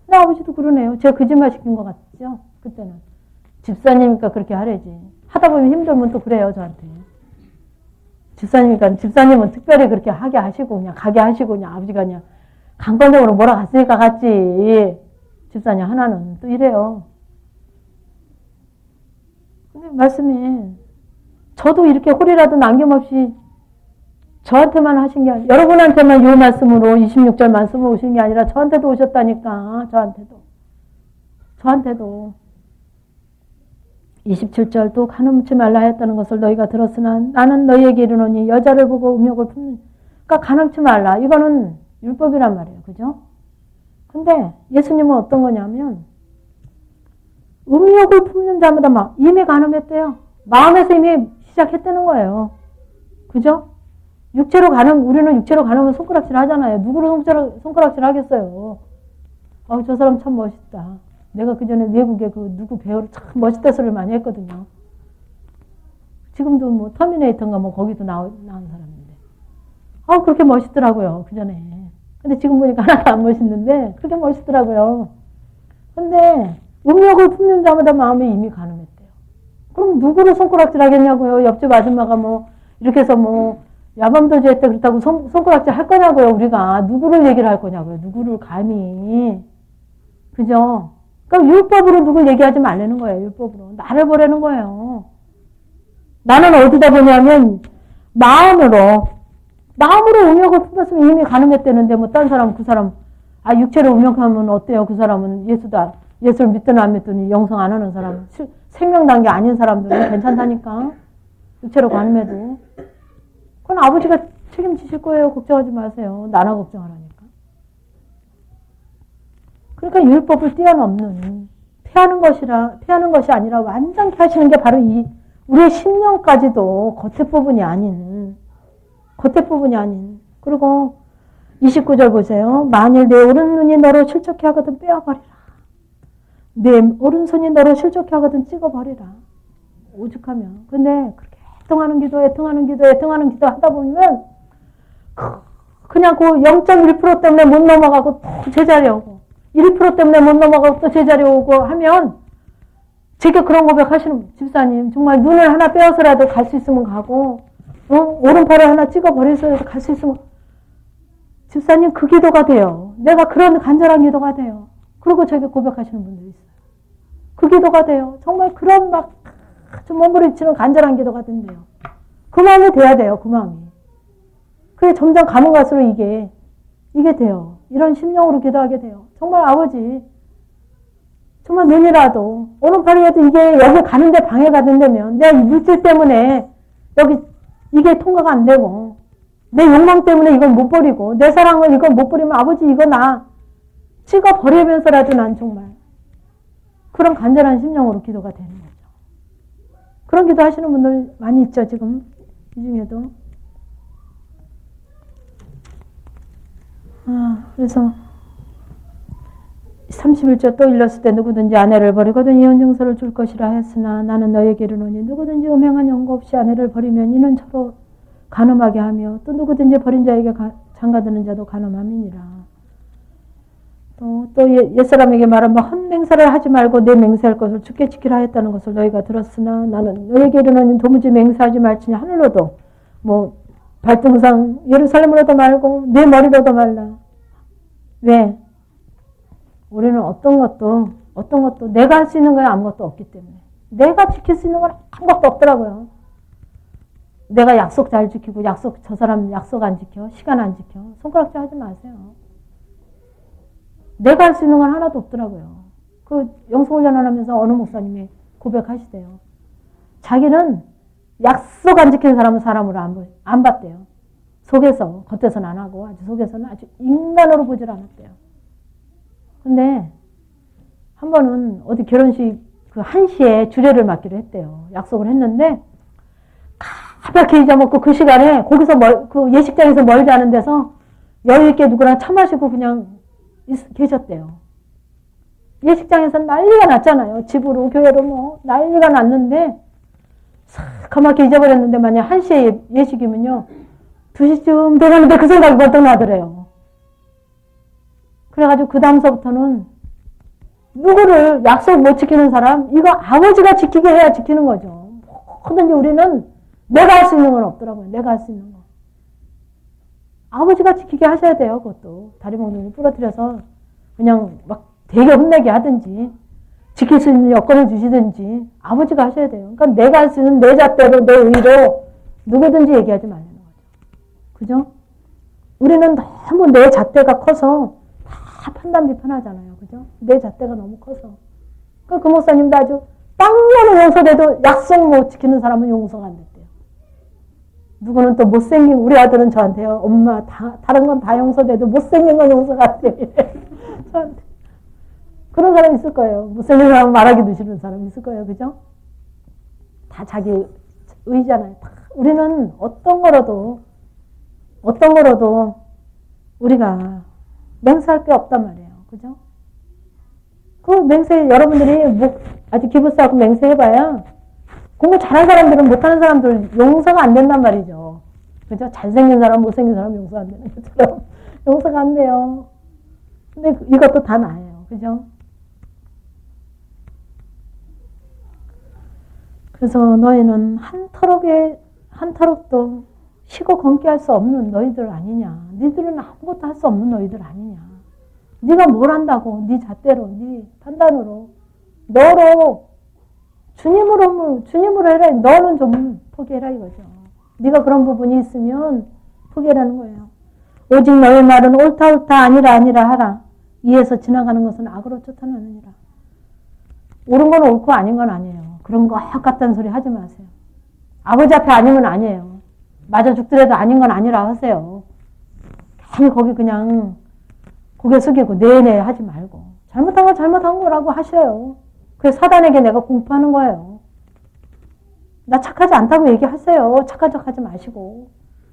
근데 아버지도 그러네요. 제가 거짓말 시킨 것 같죠? 그때는. 집사님이니까 그렇게 하래지. 하다 보면 힘들면 또 그래요, 저한테. 집사님은 특별히 그렇게 하게 하시고, 그냥 가게 하시고, 그냥 아버지가 그냥 강권적으로 몰아갔으니까 갔지. 집사님 하나는 또 이래요. 근데 말씀이, 저도 이렇게 홀이라도 남김없이 저한테만 하신 게 아니라, 여러분한테만 이 말씀으로 26절 말씀으로 오신 게 아니라 저한테도 오셨다니까. 저한테도 27절 또 간음치 말라 했다는 것을 너희가 들었으나 나는 너희에게 이르노니 여자를 보고 음욕을 품는, 그러니까 간음치 말라. 이거는 율법이란 말이에요. 그죠? 근데 예수님은 어떤 거냐면 음욕을 품는 자마다 막 이미 간음했대요. 마음에서 이미 시작했다는 거예요. 그죠? 우리는 육체로 가늠은 손가락질 하잖아요. 누구를 손가락질 하겠어요. 저 사람 참 멋있다. 내가 그 전에 외국에 누구 배우를 참 멋있다 소리를 많이 했거든요. 지금도 뭐 터미네이터인가 뭐 거기도 나온 사람인데. 그렇게 멋있더라고요. 그 전에. 근데 지금 보니까 하나도 안 멋있는데 그렇게 멋있더라고요. 근데 음욕을 품는 자마다 마음이 이미 가늠했대요. 그럼 누구를 손가락질 하겠냐고요. 옆집 아줌마가 뭐 이렇게 해서 뭐 야밤도주 했대 그렇다고 손가락질 할 거냐고요. 우리가 누구를 얘기를 할 거냐고요. 누구를 감히. 그죠? 그러니까 율법으로 누굴 얘기하지 말라는 거예요. 율법으로. 나를 보라는 거예요. 나는 어디다 보냐면 마음으로 음욕을 품었으면 이미 가늠했다는데 뭐 딴 사람 그 사람 육체로 음욕하면 어때요? 그 사람은 예수를 믿든 안 믿든 영성 안 하는 사람, 생명 단계 아닌 사람들은 괜찮다니까. 육체로 가늠해도. 그건 아버지가 책임지실 거예요. 걱정하지 마세요. 나나 걱정하라니까. 그러니까 율법을 뛰어넘는 피하는 것이 아니라 완전히 하시는 게 바로 우리의 심령까지도 겉에 부분이 아닌. 그리고 29절 보세요. 만일 내 오른눈이 너로 실족해 하거든 빼어버리라. 내 오른손이 너로 실족해 하거든 찍어버리라. 오죽하면. 근데 그렇게 애통하는 기도 하다 보면 그냥 그 0.1% 때문에 못 넘어가고 또 제자리 오고 1% 때문에 못 넘어가고 또 제자리 오고 하면 제게 그런 고백하시는 집사님 정말 눈을 하나 빼어서라도 갈 수 있으면 가고 오른팔을 하나 찍어버려서라도 갈 수 있으면 집사님 그 기도가 돼요. 내가 그런 간절한 기도가 돼요. 그리고 제게 고백하시는 분들이 있어요. 그 기도가 돼요. 정말 그런 막 좀 몸부림치는 간절한 기도가 된대요. 그 마음이 돼야 돼요. 그 마음이. 그게 점점 가면 갈수록 이게 돼요. 이런 심령으로 기도하게 돼요. 정말 아버지 정말 눈이라도 오른팔이라도 이게 여기 가는데 방해가 된다면 내 물질 때문에 여기 이게 통과가 안 되고 내 욕망 때문에 이걸 못 버리고 내 사랑을 이걸 못 버리면 아버지 이거 나 찍어 버리면서라도 난 정말 그런 간절한 심령으로 기도가 되는 거죠. 그런 기도 하시는 분들 많이 있죠, 지금. 이 중에도. 그래서 31절 또 일렀을 때 누구든지 아내를 버리거든 이혼 증서를 줄 것이라 했으나 나는 너에게 이르노니 누구든지 음행한 연고 없이 아내를 버리면 이는 서로 간음하게 하며 또 누구든지 버린 자에게 장가드는 자도 간음함이니라. 또 옛사람에게 말하면 헛맹세를 하지 말고 내 맹세할 것을 주께 지키라 했다는 것을 너희가 들었으나 나는 너에게 이르노니 도무지 맹세하지 말지니 하늘로도 뭐 발등상 예루살렘으로도 말고 내 머리로도 말라. 왜? 우리는 어떤 것도 내가 할 수 있는 거에 아무것도 없기 때문에 내가 지킬 수 있는 건 아무것도 없더라고요. 내가 약속 잘 지키고 저 사람 약속 안 지켜 시간 안 지켜 손가락질 하지 마세요. 내가 할 수 있는 건 하나도 없더라고요. 그 영성훈련을 하면서 어느 목사님이 고백하시대요. 자기는 약속 안 지키는 사람은 사람으로 안 봤대요. 속에서 겉에서는 안 하고 아주 속에서는 아주 인간으로 보질 않았대요. 근데 한 번은 어디 결혼식 그 1시에 주례를 맡기로 했대요. 약속을 했는데 가볍게 잊어먹고 그 시간에 거기서 그 예식장에서 멀지 않은 데서 여유있게 누구랑 차 마시고 그냥 계셨대요. 예식장에서 난리가 났잖아요. 집으로 교회로 뭐 난리가 났는데 가맣게 잊어버렸는데 만약 1시에 예식이면요 2시쯤 돼가는데 그 생각이 번뜩 나더래요. 그래가지고 그 다음서부터는 누구를 약속 못 지키는 사람 이거 아버지가 지키게 해야 지키는 거죠. 뭐든지 우리는 내가 할 수 있는 건 없더라고요. 내가 할 수 있는 거. 아버지가 지키게 하셔야 돼요. 그것도. 다리 몽둥이 부러뜨려서 그냥 막 되게 혼내게 하든지 지킬 수 있는 여건을 주시든지 아버지가 하셔야 돼요. 그러니까 내가 할 수 있는 내 잣대로 내 의로 누구든지 얘기하지 말라는 거죠. 그죠? 우리는 너무 내 잣대가 커서 다 판단 비판하잖아요. 그죠? 내 잣대가 너무 커서. 그 목사님도 아주 빵로는 용서돼도 약속 못 지키는 사람은 용서가 안 됐대요. 누구는 또 못생긴 우리 아들은 저한테요. 엄마 다른 건 다 용서돼도 못생긴 건 용서가 안 돼. 저한테. 그런 사람 있을 거예요. 못생긴 사람 말하기도 싫은 사람 있을 거예요. 그죠? 다 자기 의잖아요. 다. 우리는 어떤 거로도 우리가 맹세할 게 없단 말이에요. 그죠? 그 맹세 여러분들이 아주 기부 쌓고 맹세해봐야 공부 잘하는 사람들은 못하는 사람들 용서가 안 된단 말이죠. 그죠? 잘생긴 사람, 못생긴 사람 용서 안 되는 것처럼 용서가 안 돼요. 근데 이것도 다 나예요. 그죠? 그래서 너희는 한 터럭도 쉬고 검게 할 수 없는 너희들 아니냐. 니들은 아무것도 할 수 없는 너희들 아니냐. 네가 뭘 한다고 네 잣대로 네 판단으로 너로 주님으로 해라. 너는 좀 포기해라 이거죠. 네가 그런 부분이 있으면 포기하라는 거예요. 오직 너의 말은 옳다 아니라 하라. 이에서 지나가는 것은 악으로 쫓아내느니라. 옳은 건 옳고 아닌 건 아니에요. 그런 거 같다는 소리 하지 마세요. 아버지 앞에 아니면 아니에요. 맞아 죽더라도 아닌 건 아니라 하세요. 괜히 거기 그냥 고개 숙이고 네네 하지 말고 잘못한 건 잘못한 거라고 하셔요. 그래서 사단에게 내가 공포하는 거예요. 나 착하지 않다고 얘기하세요. 착한 척 하지 마시고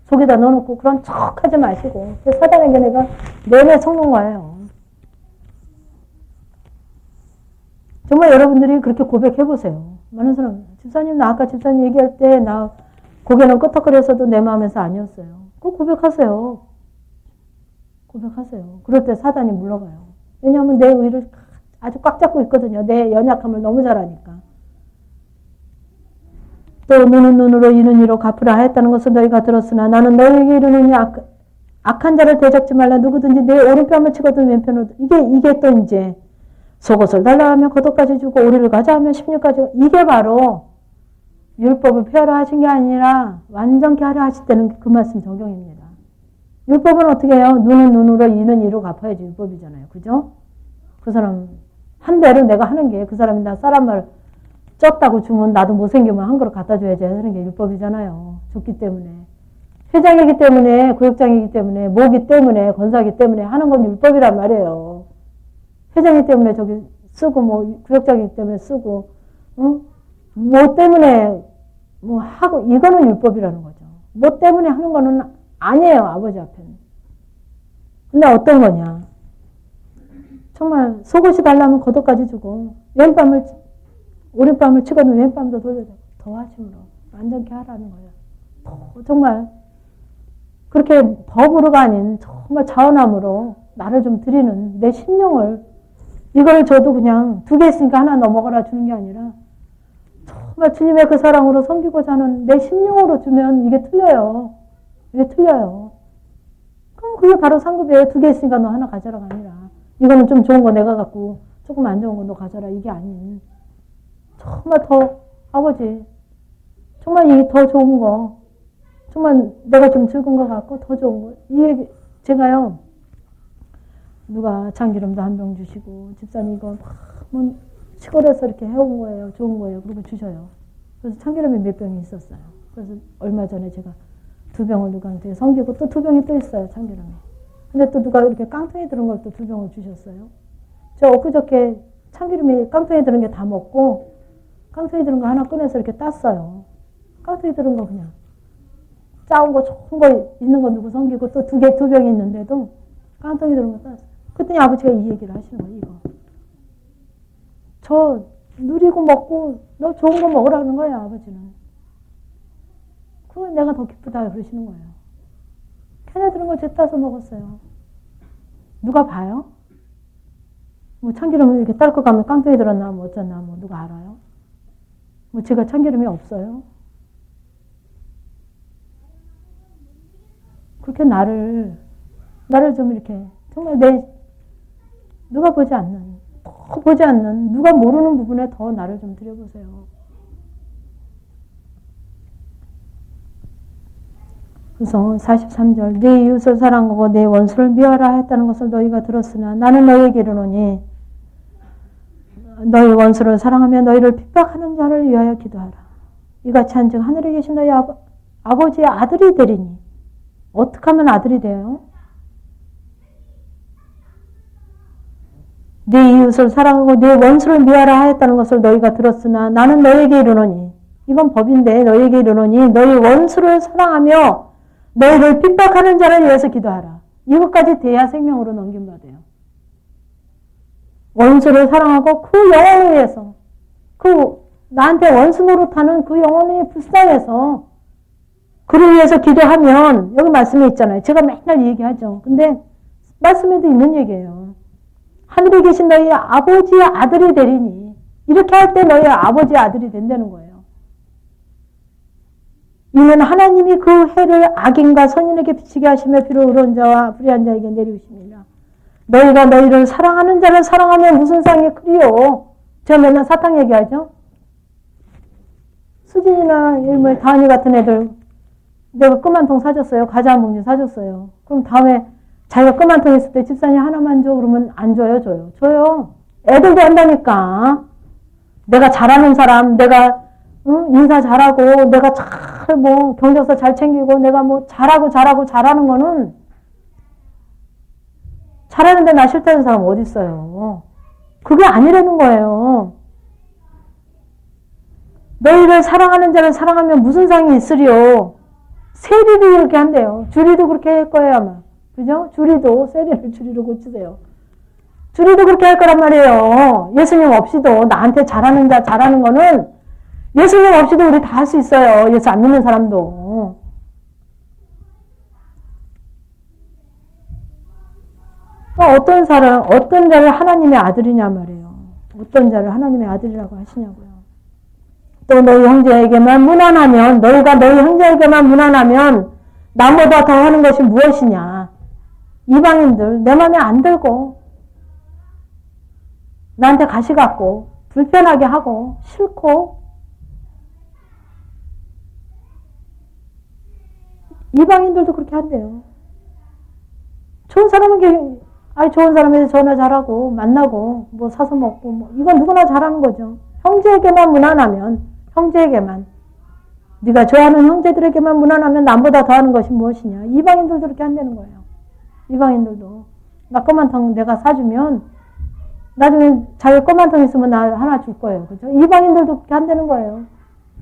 속에다 넣어놓고 그런 척 하지 마시고 그래서 사단에게 내가 내내 속는 거예요. 정말 여러분들이 그렇게 고백해보세요. 많은 사람 집사님 나 아까 집사님 얘기할 때 나 고개는 끄덕거려서도 내 마음에서 아니었어요. 그거 고백하세요. 그럴 때 사단이 물러가요. 왜냐하면 내 의를 아주 꽉 잡고 있거든요. 내 연약함을 너무 잘 아니까. 또 눈은 눈으로 이는 이로 갚으라 하였다는 것을 너희가 들었으나 나는 너희에게 이르노니 악한 자를 대적지 말라. 누구든지 내 오른뺨을 치거든 왼편으로 이게 또 이제 속옷을 달라 하면 겉옷까지 주고 오리를 가자 하면 16까지 이게 바로 율법을 폐하라 하신 게 아니라 완전케 하라 하실 때는 그 말씀 적용입니다. 율법은 어떻게 해요? 눈은 눈으로 이는 이로 갚아야지 율법이잖아요. 그죠? 그 사람 한 대로 내가 하는 게 그 사람이 나 사람을 쪘다고 주면 나도 못생기면 한 그릇 갖다 줘야지 하는 게 율법이잖아요. 줬기 때문에. 회장이기 때문에, 구역장이기 때문에, 모기 때문에, 권사기 때문에 하는 건 율법이란 말이에요. 회장이기 때문에 저기 쓰고, 뭐, 구역장이기 때문에 쓰고, 응? 뭐 때문에 뭐 하고, 이거는 율법이라는 거죠. 뭐 때문에 하는 거는 아니에요, 아버지 앞에는. 근데 어떤 거냐. 정말 속옷이 달라면 겉옷까지 주고, 왼밤을, 오른밤을 치고는 왼밤도 돌려주고, 더 하심으로 완전케 하라는 거예요. 정말, 그렇게 법으로가 아닌 정말 자원함으로 나를 좀 드리는 내 심령을, 이걸 저도 그냥 2개 있으니까 하나 더 먹어라 주는 게 아니라, 정말 주님의 그 사랑으로 섬기고자 하는 내 심령으로 주면 이게 틀려요. 이게 틀려요. 그럼 그게 바로 상급이에요. 2개 있으니까 너 하나 가져라가 아니라. 이거는 좀 좋은 거 내가 갖고 조금 안 좋은 거 너 가져라. 이게 아닌. 정말 더, 아버지. 정말 이 더 좋은 거. 정말 내가 좀 즐거운 거 같고 더 좋은 거. 이 얘기, 제가요. 누가 참기름도 한 병 주시고, 집사님 이거 뭐 시골에서 이렇게 해온 거예요. 좋은 거예요. 그리고 주셔요. 그래서 참기름이 몇 병이 있었어요. 그래서 얼마 전에 제가 2병을 누구한테 섬기고 또 2병이 또 있어요. 참기름이. 근데 또 누가 이렇게 깡통에 들은 걸 또 2병을 주셨어요. 저 엊그저께 참기름이 깡통에 들은 게 다 먹고 깡통에 들은 거 하나 꺼내서 이렇게 땄어요. 깡통에 들은 거 그냥 짜온 거 좋은 거 있는 거 누구 섬기고 또 2병이 있는데도 깡통에 들은 거 땄어요. 그랬더니 아버지가 이 얘기를 하시는 거예요. 이거. 저 누리고 먹고 너 좋은 거 먹으라는 거예요. 아버지는. 그건 내가 더 기쁘다 그러시는 거예요. 캔에 들은 거 제 따서 먹었어요. 누가 봐요? 뭐 참기름을 이렇게 딸고 가면 깡통에 들었나 뭐 어쩌나 뭐 누가 알아요? 뭐 제가 참기름이 없어요? 그렇게 나를 좀 이렇게 정말 누가 보지 않는 누가 모르는 부분에 더 나를 좀 들여보세요. 그래서 43절 내 이웃을 사랑하고 내 원수를 미워하라 했다는 것을 너희가 들었으나 나는 너희에게 이르노니 너희 원수를 사랑하며 너희를 핍박하는 자를 위하여 기도하라. 이같이 한즉 하늘에 계신 너희 아버지의 아들이 되리니. 어떻게 하면 아들이 돼요? 네 이웃을 사랑하고 네 원수를 미워하라 하였다는 것을 너희가 들었으나 나는 너희에게 이르노니. 이건 법인데 너희에게 이르노니 너희 원수를 사랑하며 너희를 핍박하는 자를 위해서 기도하라. 이것까지 돼야 생명으로 넘김받아요. 원수를 사랑하고 그 영혼을 위해서 나한테 원수 노릇하는 그 영혼이 불쌍해서 그를 위해서 기도하면 여기 말씀에 있잖아요. 제가 맨날 얘기하죠. 근데 말씀에도 있는 얘기예요. 하늘에 계신 너희 아버지의 아들이 되리니 이렇게 할 때 너희 아버지의 아들이 된다는 거예요. 이는 하나님이 그 해를 악인과 선인에게 비치게 하시며 비로 의로운 자와 불의한 자에게 내리우십니다. 너희가 너희를 사랑하는 자를 사랑하면 무슨 상이 크리요? 제가 맨날 사탕 얘기하죠. 수진이나 일물 다은이 같은 애들 내가 껌 한 통 사줬어요. 과자 한 봉지 사줬어요. 그럼 다음에 자기가 껌 한 통 있을 때 집사님 하나만 줘 그러면 안 줘요? 줘요? 줘요. 애들도 한다니까. 내가 잘하는 사람, 내가 인사 잘하고 내가 잘 뭐 경력서 잘 챙기고 내가 뭐 잘하는 거는 잘하는데 나 싫다는 사람 어디 있어요? 그게 아니라는 거예요. 너희를 사랑하는 자를 사랑하면 무슨 상이 있으리요? 세리도 그렇게 한대요. 주리도 그렇게 할 거예요 아마. 그죠? 주리도 세리를 주리로 고치세요. 주리도 그렇게 할 거란 말이에요. 예수님 없이도 나한테 잘하는 자 잘하는 거는 예수님 없이도 우리 다 할 수 있어요. 예수 안 믿는 사람도. 어떤 자를 하나님의 아들이냐 말이에요. 어떤 자를 하나님의 아들이라고 하시냐고요. 또 너희 형제에게만 무난하면 너희가 너희 형제에게만 무난하면 나보다 더 하는 것이 무엇이냐. 이방인들 내 맘에 안 들고 나한테 가시 갖고 불편하게 하고 싫고 이방인들도 그렇게 한대요. 좋은 사람은 아니, 좋은 사람한테 전화 잘하고, 만나고, 뭐 사서 먹고, 뭐, 이건 누구나 잘하는 거죠. 형제에게만 무난하면, 형제에게만. 네가 좋아하는 형제들에게만 무난하면 남보다 더하는 것이 무엇이냐. 이방인들도 그렇게 한다는 거예요. 이방인들도. 나 꼬만통 내가 사주면, 나중에 자기 꼬만통 있으면 나 하나 줄 거예요. 그죠? 이방인들도 그렇게 한다는 거예요.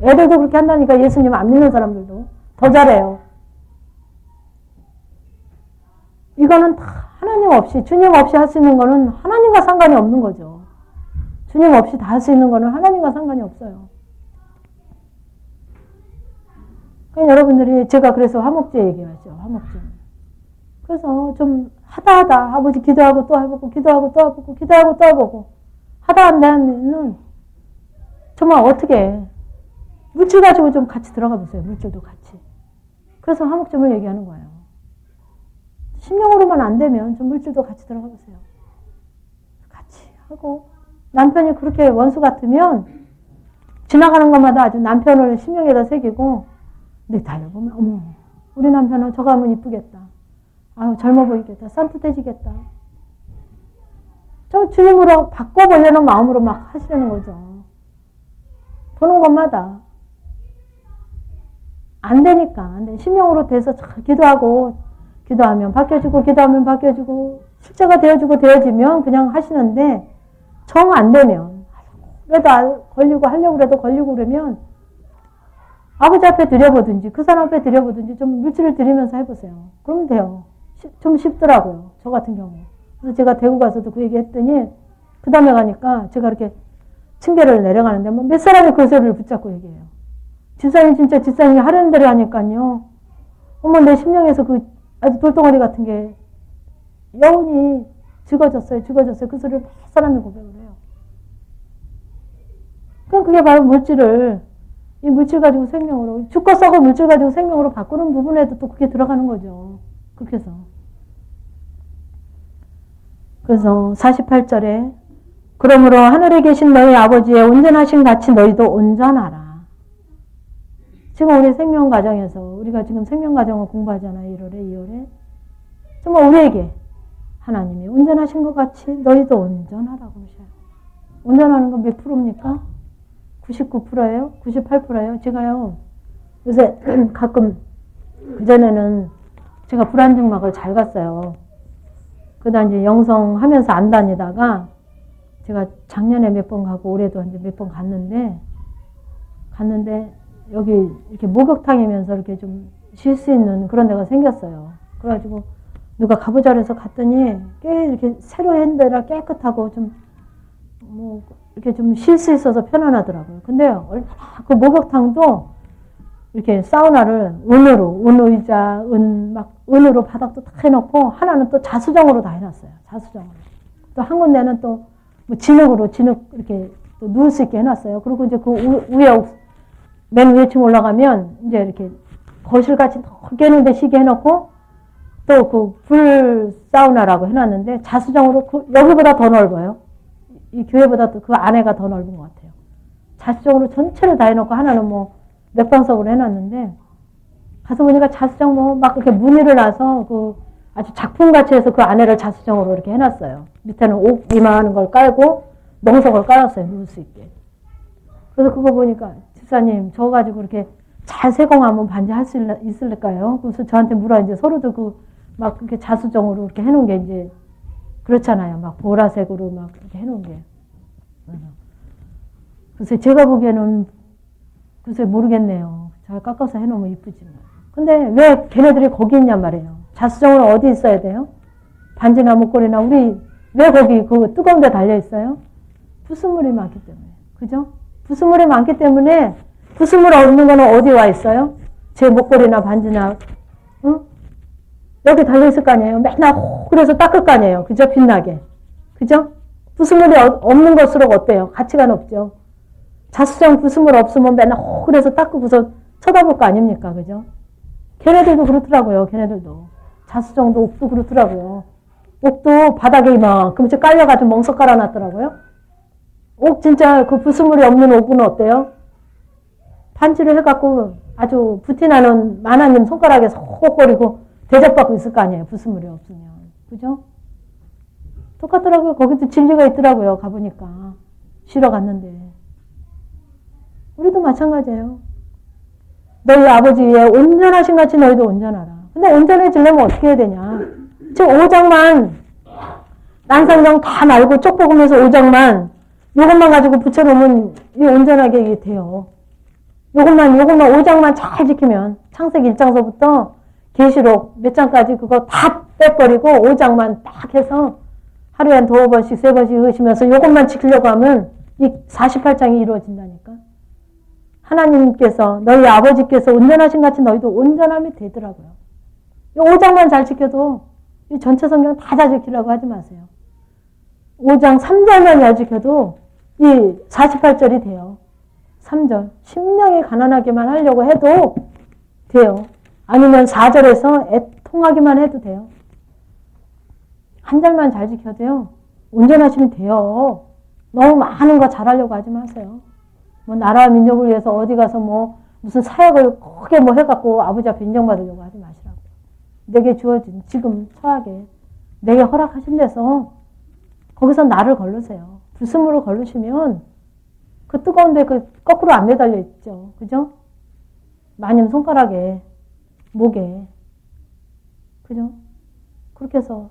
애들도 그렇게 한다니까 예수님 안 믿는 사람들도 더 잘해요. 이거는 다 하나님 없이, 주님 없이 할 수 있는 거는 하나님과 상관이 없는 거죠. 주님 없이 다 할 수 있는 거는 하나님과 상관이 없어요. 그러니까 여러분들이, 제가 그래서 화목제 얘기하죠. 화목제. 그래서 좀 하다 아버지 기도하고 또 해보고, 기도하고 또 해보고, 기도하고 또 해보고, 하다 한다면 정말 어떻게 해. 물질 가지고 좀 같이 들어가 보세요. 물질도 같이. 그래서 화목점을 얘기하는 거예요. 심령으로만 안 되면 좀 물질도 같이 들어가 보세요. 같이 하고, 남편이 그렇게 원수 같으면 지나가는 것마다 아주 남편을 심령에다 새기고, 넥타이를 보면 어머, 우리 남편은 저거 하면 이쁘겠다. 아유, 젊어 보이겠다. 산뜻해지겠다. 좀 주님으로 바꿔보려는 마음으로 막 하시려는 거죠. 보는 것마다. 안 되니까. 안 돼. 심령으로 돼서 잘 기도하고, 기도하면 바뀌어주고, 기도하면 바뀌어주고, 실제가 되어주고, 되어지면 그냥 하시는데, 정 안 되면, 그래도 걸리고, 하려고 그래도 걸리고 그러면, 아버지 앞에 드려보든지, 그 사람 앞에 드려보든지, 좀 물질을 드리면서 해보세요. 그러면 돼요. 좀 쉽더라고요. 저 같은 경우. 그래서 제가 대구 가서도 그 얘기 했더니, 그 다음에 가니까 제가 이렇게 층계를 내려가는데, 뭐 몇 사람이 그 소리를 붙잡고 얘기해요. 집사님, 진짜 집사님이 하려는 대로 하니까요. 어머, 내 심령에서 그 아주 돌덩어리 같은 게 여운이 죽어졌어요. 그 소리를 몇 사람이 고백을 해요. 그럼 그게 바로 물질을, 이 물질 가지고 생명으로, 죽고 썩은 물질 가지고 생명으로 바꾸는 부분에도 또 그게 들어가는 거죠. 그렇게 해서. 그래서 48절에 그러므로 하늘에 계신 너희 아버지의 온전하신 같이 너희도 온전하라. 지금 우리 생명가정에서, 우리가 지금 생명가정을 공부하잖아요. 1월에, 2월에. 정말 우리에게 하나님이 온전하신 것 같이 너희도 온전하라고 하셔요. 온전하는 건 몇 프로입니까? 99%예요? 98%예요? 제가요, 요새 가끔, 그전에는 제가 불안증막을 잘 갔어요. 그러다 이제 영성하면서 안 다니다가, 제가 작년에 몇 번 가고, 올해도 이제 몇 번 갔는데, 여기 이렇게 목욕탕이면서 이렇게 좀 쉴 수 있는 그런 데가 생겼어요. 그래가지고 누가 가보자 그래서 갔더니 꽤 이렇게 새로 한 데라 깨끗하고 좀 뭐 이렇게 좀 쉴 수 있어서 편안하더라고요. 근데 얼마나 그 목욕탕도 이렇게 사우나를 은 의자, 은으로 바닥도 다 해놓고 하나는 또 자수정으로 다 해놨어요. 자수정으로. 또 한 군데는 또 뭐 진흙 이렇게 또 누울 수 있게 해놨어요. 그리고 이제 그 위에 맨 위층 올라가면 이제 이렇게 거실같이 넓게 해놓은데 쉬게 해놓고 또 그 불 사우나라고 해놨는데 자수정으로 여기보다 더 넓어요. 이 교회보다 그 안에가 더 넓은 것 같아요. 자수정으로 전체를 다 해놓고 하나는 뭐 맥방석으로 해놨는데 가서 보니까 자수정 뭐 막 이렇게 무늬를 놔서 그 아주 작품같이 해서 그 안에를 자수정으로 이렇게 해놨어요. 밑에는 옥 이만한 걸 깔고 멍석을 깔았어요. 누울 수 있게. 그래서 그거 보니까 집사님 저거 가지고 이렇게 잘 세공하면 반지할 수 있을까요? 그래서 저한테 물어 이제 서로도 막 그렇게 자수정으로 이렇게 해놓은 게 이제 그렇잖아요. 막 보라색으로 막 이렇게 해놓은 게. 그래서 제가 보기에는 글쎄 모르겠네요. 잘 깎아서 해놓으면 이쁘지만. 근데 왜 걔네들이 거기 있냔 말이에요. 자수정으로 어디 있어야 돼요? 반지나 목걸이나 우리 왜 거기 그 뜨거운 데 달려 있어요? 부수물이 많기 때문에. 그죠? 부수물이 많기 때문에 부수물 없는 거는 어디 와 있어요? 제 목걸이나 반지나 응? 여기 달려있을 거 아니에요. 맨날 그래서 닦을 거 아니에요. 그죠? 빛나게. 그죠? 부수물이 없는 것으로 어때요? 가치가 높죠. 자수정 부수물 없으면 맨날 그래서 닦고서 쳐다볼 거 아닙니까? 그죠? 걔네들도 그렇더라고요. 걔네들도. 자수정도 옥도 그렇더라고요. 옥도 바닥에 이만큼씩 깔려가지고 멍석 깔아놨더라고요. 옥 진짜 그 부수물이 없는 옥은 어때요? 반지를 해갖고 아주 부티나는 마나님 손가락에 쏙 거리고 대접받고 있을 거 아니에요. 부수물이 없으면. 그죠? 똑같더라고요. 거기도 진리가 있더라고요. 가보니까. 쉬러 갔는데. 우리도 마찬가지예요. 너희 아버지 위에 온전하신 같이 너희도 온전하라. 근데 온전해지려면 어떻게 해야 되냐. 지금 5장만 난상정 다 말고 쪽 보면서 5장만 요것만 가지고 붙여놓으면 이 온전하게 돼요. 요것만 5장만 잘 지키면 창세기 1장서부터 계시록 몇 장까지 그거 다 빼버리고 5장만 딱 해서 하루에 한 2번씩 3번씩 읽으시면서 요것만 지키려고 하면 이 48장이 이루어진다니까. 하나님께서 너희 아버지께서 온전하신 같이 너희도 온전함이 되더라고요. 이 5장만 잘 지켜도 이 전체 성경 다 잘 지키려고 하지 마세요. 5장 3절만 잘 지켜도 이 48절이 돼요. 3절. 심령이 가난하게만 하려고 해도 돼요. 아니면 4절에서 애통하기만 해도 돼요. 한 절만 잘 지켜도요. 온전하시면 돼요. 너무 많은 거 잘하려고 하지 마세요. 뭐 나라와 민족을 위해서 어디 가서 뭐 무슨 사역을 크게 뭐 해갖고 아버지 앞에 인정받으려고 하지 마시라고. 내게 주어진 지금 처하게 내게 허락하신 데서 거기서 나를 걸르세요. 불순물을 걸르시면 그 뜨거운데 그 거꾸로 안 매달려 있죠. 그죠? 마님 손가락에 목에 그죠? 그렇게 해서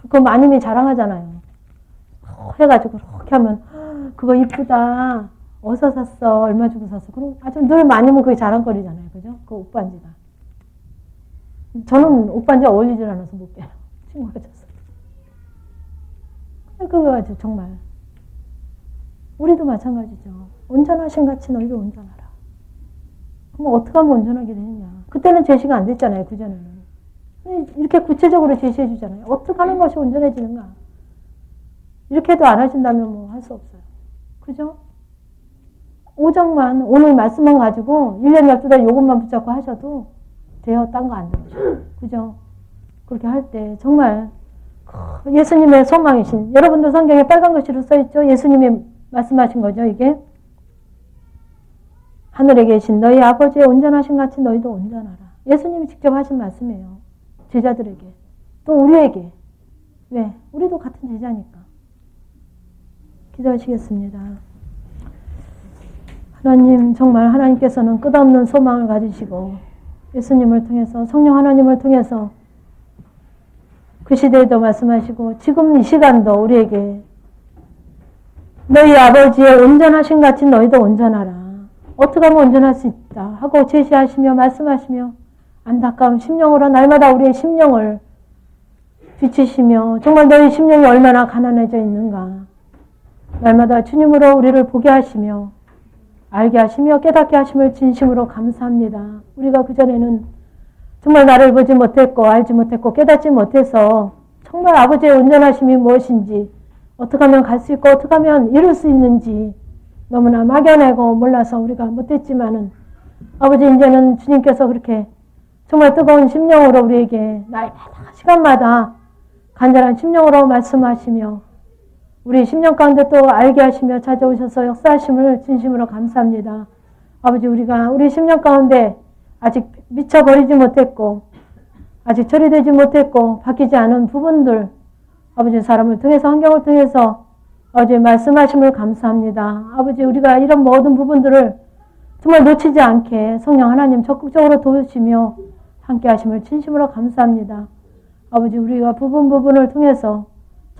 그 마님이 자랑하잖아요. 해가지고 그렇게 하면 그거 이쁘다. 어디서 샀어? 얼마 주고 샀어? 그럼 아주 늘 마님은 그게 자랑거리잖아요. 그죠? 그 옷반지가. 저는 옷반지 어울리질 않아서 못 빼요. 친구가 줬어. 그거 가지고 정말 우리도 마찬가지죠. 온전하신 같이 너희도 온전하라. 그럼 어떻게 하면 온전하게 되느냐. 그때는 제시가 안 됐잖아요. 그전에는. 이렇게 구체적으로 제시해 주잖아요. 어떻게 하는 것이 온전해지는가. 이렇게 해도 안 하신다면 뭐 할 수 없어요. 그죠? 5장만 오늘 말씀만 가지고 1년 12달 요것만 붙잡고 하셔도 돼요. 딴 거 안 들으셔. 그죠? 그렇게 할 때 정말 예수님의 소망이신 여러분들 성경에 빨간 글씨로 써있죠? 예수님이 말씀하신 거죠. 이게 하늘에 계신 너희 아버지의 온전하신 같이 너희도 온전하라. 예수님이 직접 하신 말씀이에요. 제자들에게 또 우리에게. 왜? 우리도 같은 제자니까. 기도하시겠습니다. 하나님 정말 하나님께서는 끝없는 소망을 가지시고 예수님을 통해서 성령 하나님을 통해서 그 시대에도 말씀하시고 지금 이 시간도 우리에게 너희 아버지의 온전하신 같이 너희도 온전하라. 어떻게 하면 온전할 수 있다 하고 제시하시며 말씀하시며 안타까운 심령으로 날마다 우리의 심령을 비치시며 정말 너희 심령이 얼마나 가난해져 있는가 날마다 주님으로 우리를 보게 하시며 알게 하시며 깨닫게 하심을 진심으로 감사합니다. 우리가 그전에는 정말 나를 보지 못했고 알지 못했고 깨닫지 못해서 정말 아버지의 온전하심이 무엇인지 어떻게 하면 갈 수 있고 어떻게 하면 이룰 수 있는지 너무나 막연하고 몰라서 우리가 못했지만은 아버지 이제는 주님께서 그렇게 정말 뜨거운 심령으로 우리에게 날마다 시간마다 간절한 심령으로 말씀하시며 우리 심령 가운데 또 알게 하시며 찾아오셔서 역사하심을 진심으로 감사합니다. 아버지 우리가 우리 심령 가운데 아직 미쳐버리지 못했고 아직 처리되지 못했고 바뀌지 않은 부분들 아버지 사람을 통해서 환경을 통해서 아버지 말씀하심을 감사합니다. 아버지 우리가 이런 모든 부분들을 정말 놓치지 않게 성령 하나님 적극적으로 도우시며 함께 하심을 진심으로 감사합니다. 아버지 우리가 부분을 통해서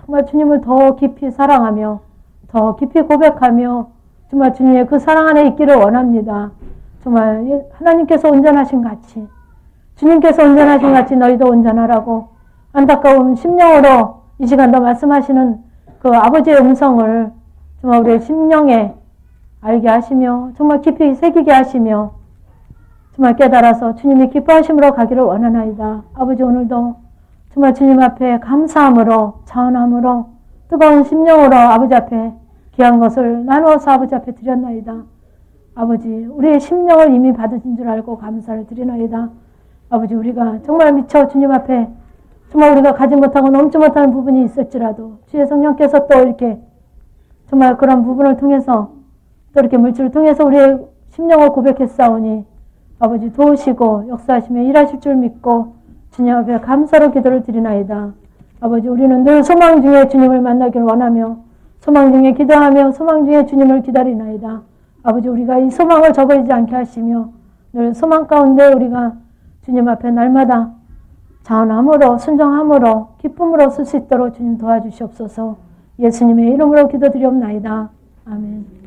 정말 주님을 더 깊이 사랑하며 더 깊이 고백하며 정말 주님의 그 사랑 안에 있기를 원합니다. 정말 하나님께서 온전하신 같이 주님께서 온전하신 같이 너희도 온전하라고 안타까운 심령으로 이 시간도 말씀하시는 그 아버지의 음성을 정말 우리의 심령에 알게 하시며 정말 깊이 새기게 하시며 정말 깨달아서 주님이 기뻐하심으로 가기를 원하나이다. 아버지 오늘도 정말 주님 앞에 감사함으로 자원함으로 뜨거운 심령으로 아버지 앞에 귀한 것을 나누어서 아버지 앞에 드렸나이다. 아버지 우리의 심령을 이미 받으신 줄 알고 감사를 드리나이다. 아버지 우리가 정말 미쳐 주님 앞에 정말 우리가 가지 못하고 넘지 못하는 부분이 있을지라도 주의 성령께서 또 이렇게 정말 그런 부분을 통해서 또 이렇게 물질을 통해서 우리의 심령을 고백했사오니 아버지 도우시고 역사하시며 일하실 줄 믿고 주님 앞에 감사로 기도를 드리나이다. 아버지, 우리는 늘 소망 중에 주님을 만나길 원하며 소망 중에 기도하며 소망 중에 주님을 기다리나이다. 아버지, 우리가 이 소망을 저버리지 않게 하시며 늘 소망 가운데 우리가 주님 앞에 날마다 자원함으로 순종함으로 기쁨으로 쓸 수 있도록 주님 도와주시옵소서. 예수님의 이름으로 기도드리옵나이다. 아멘.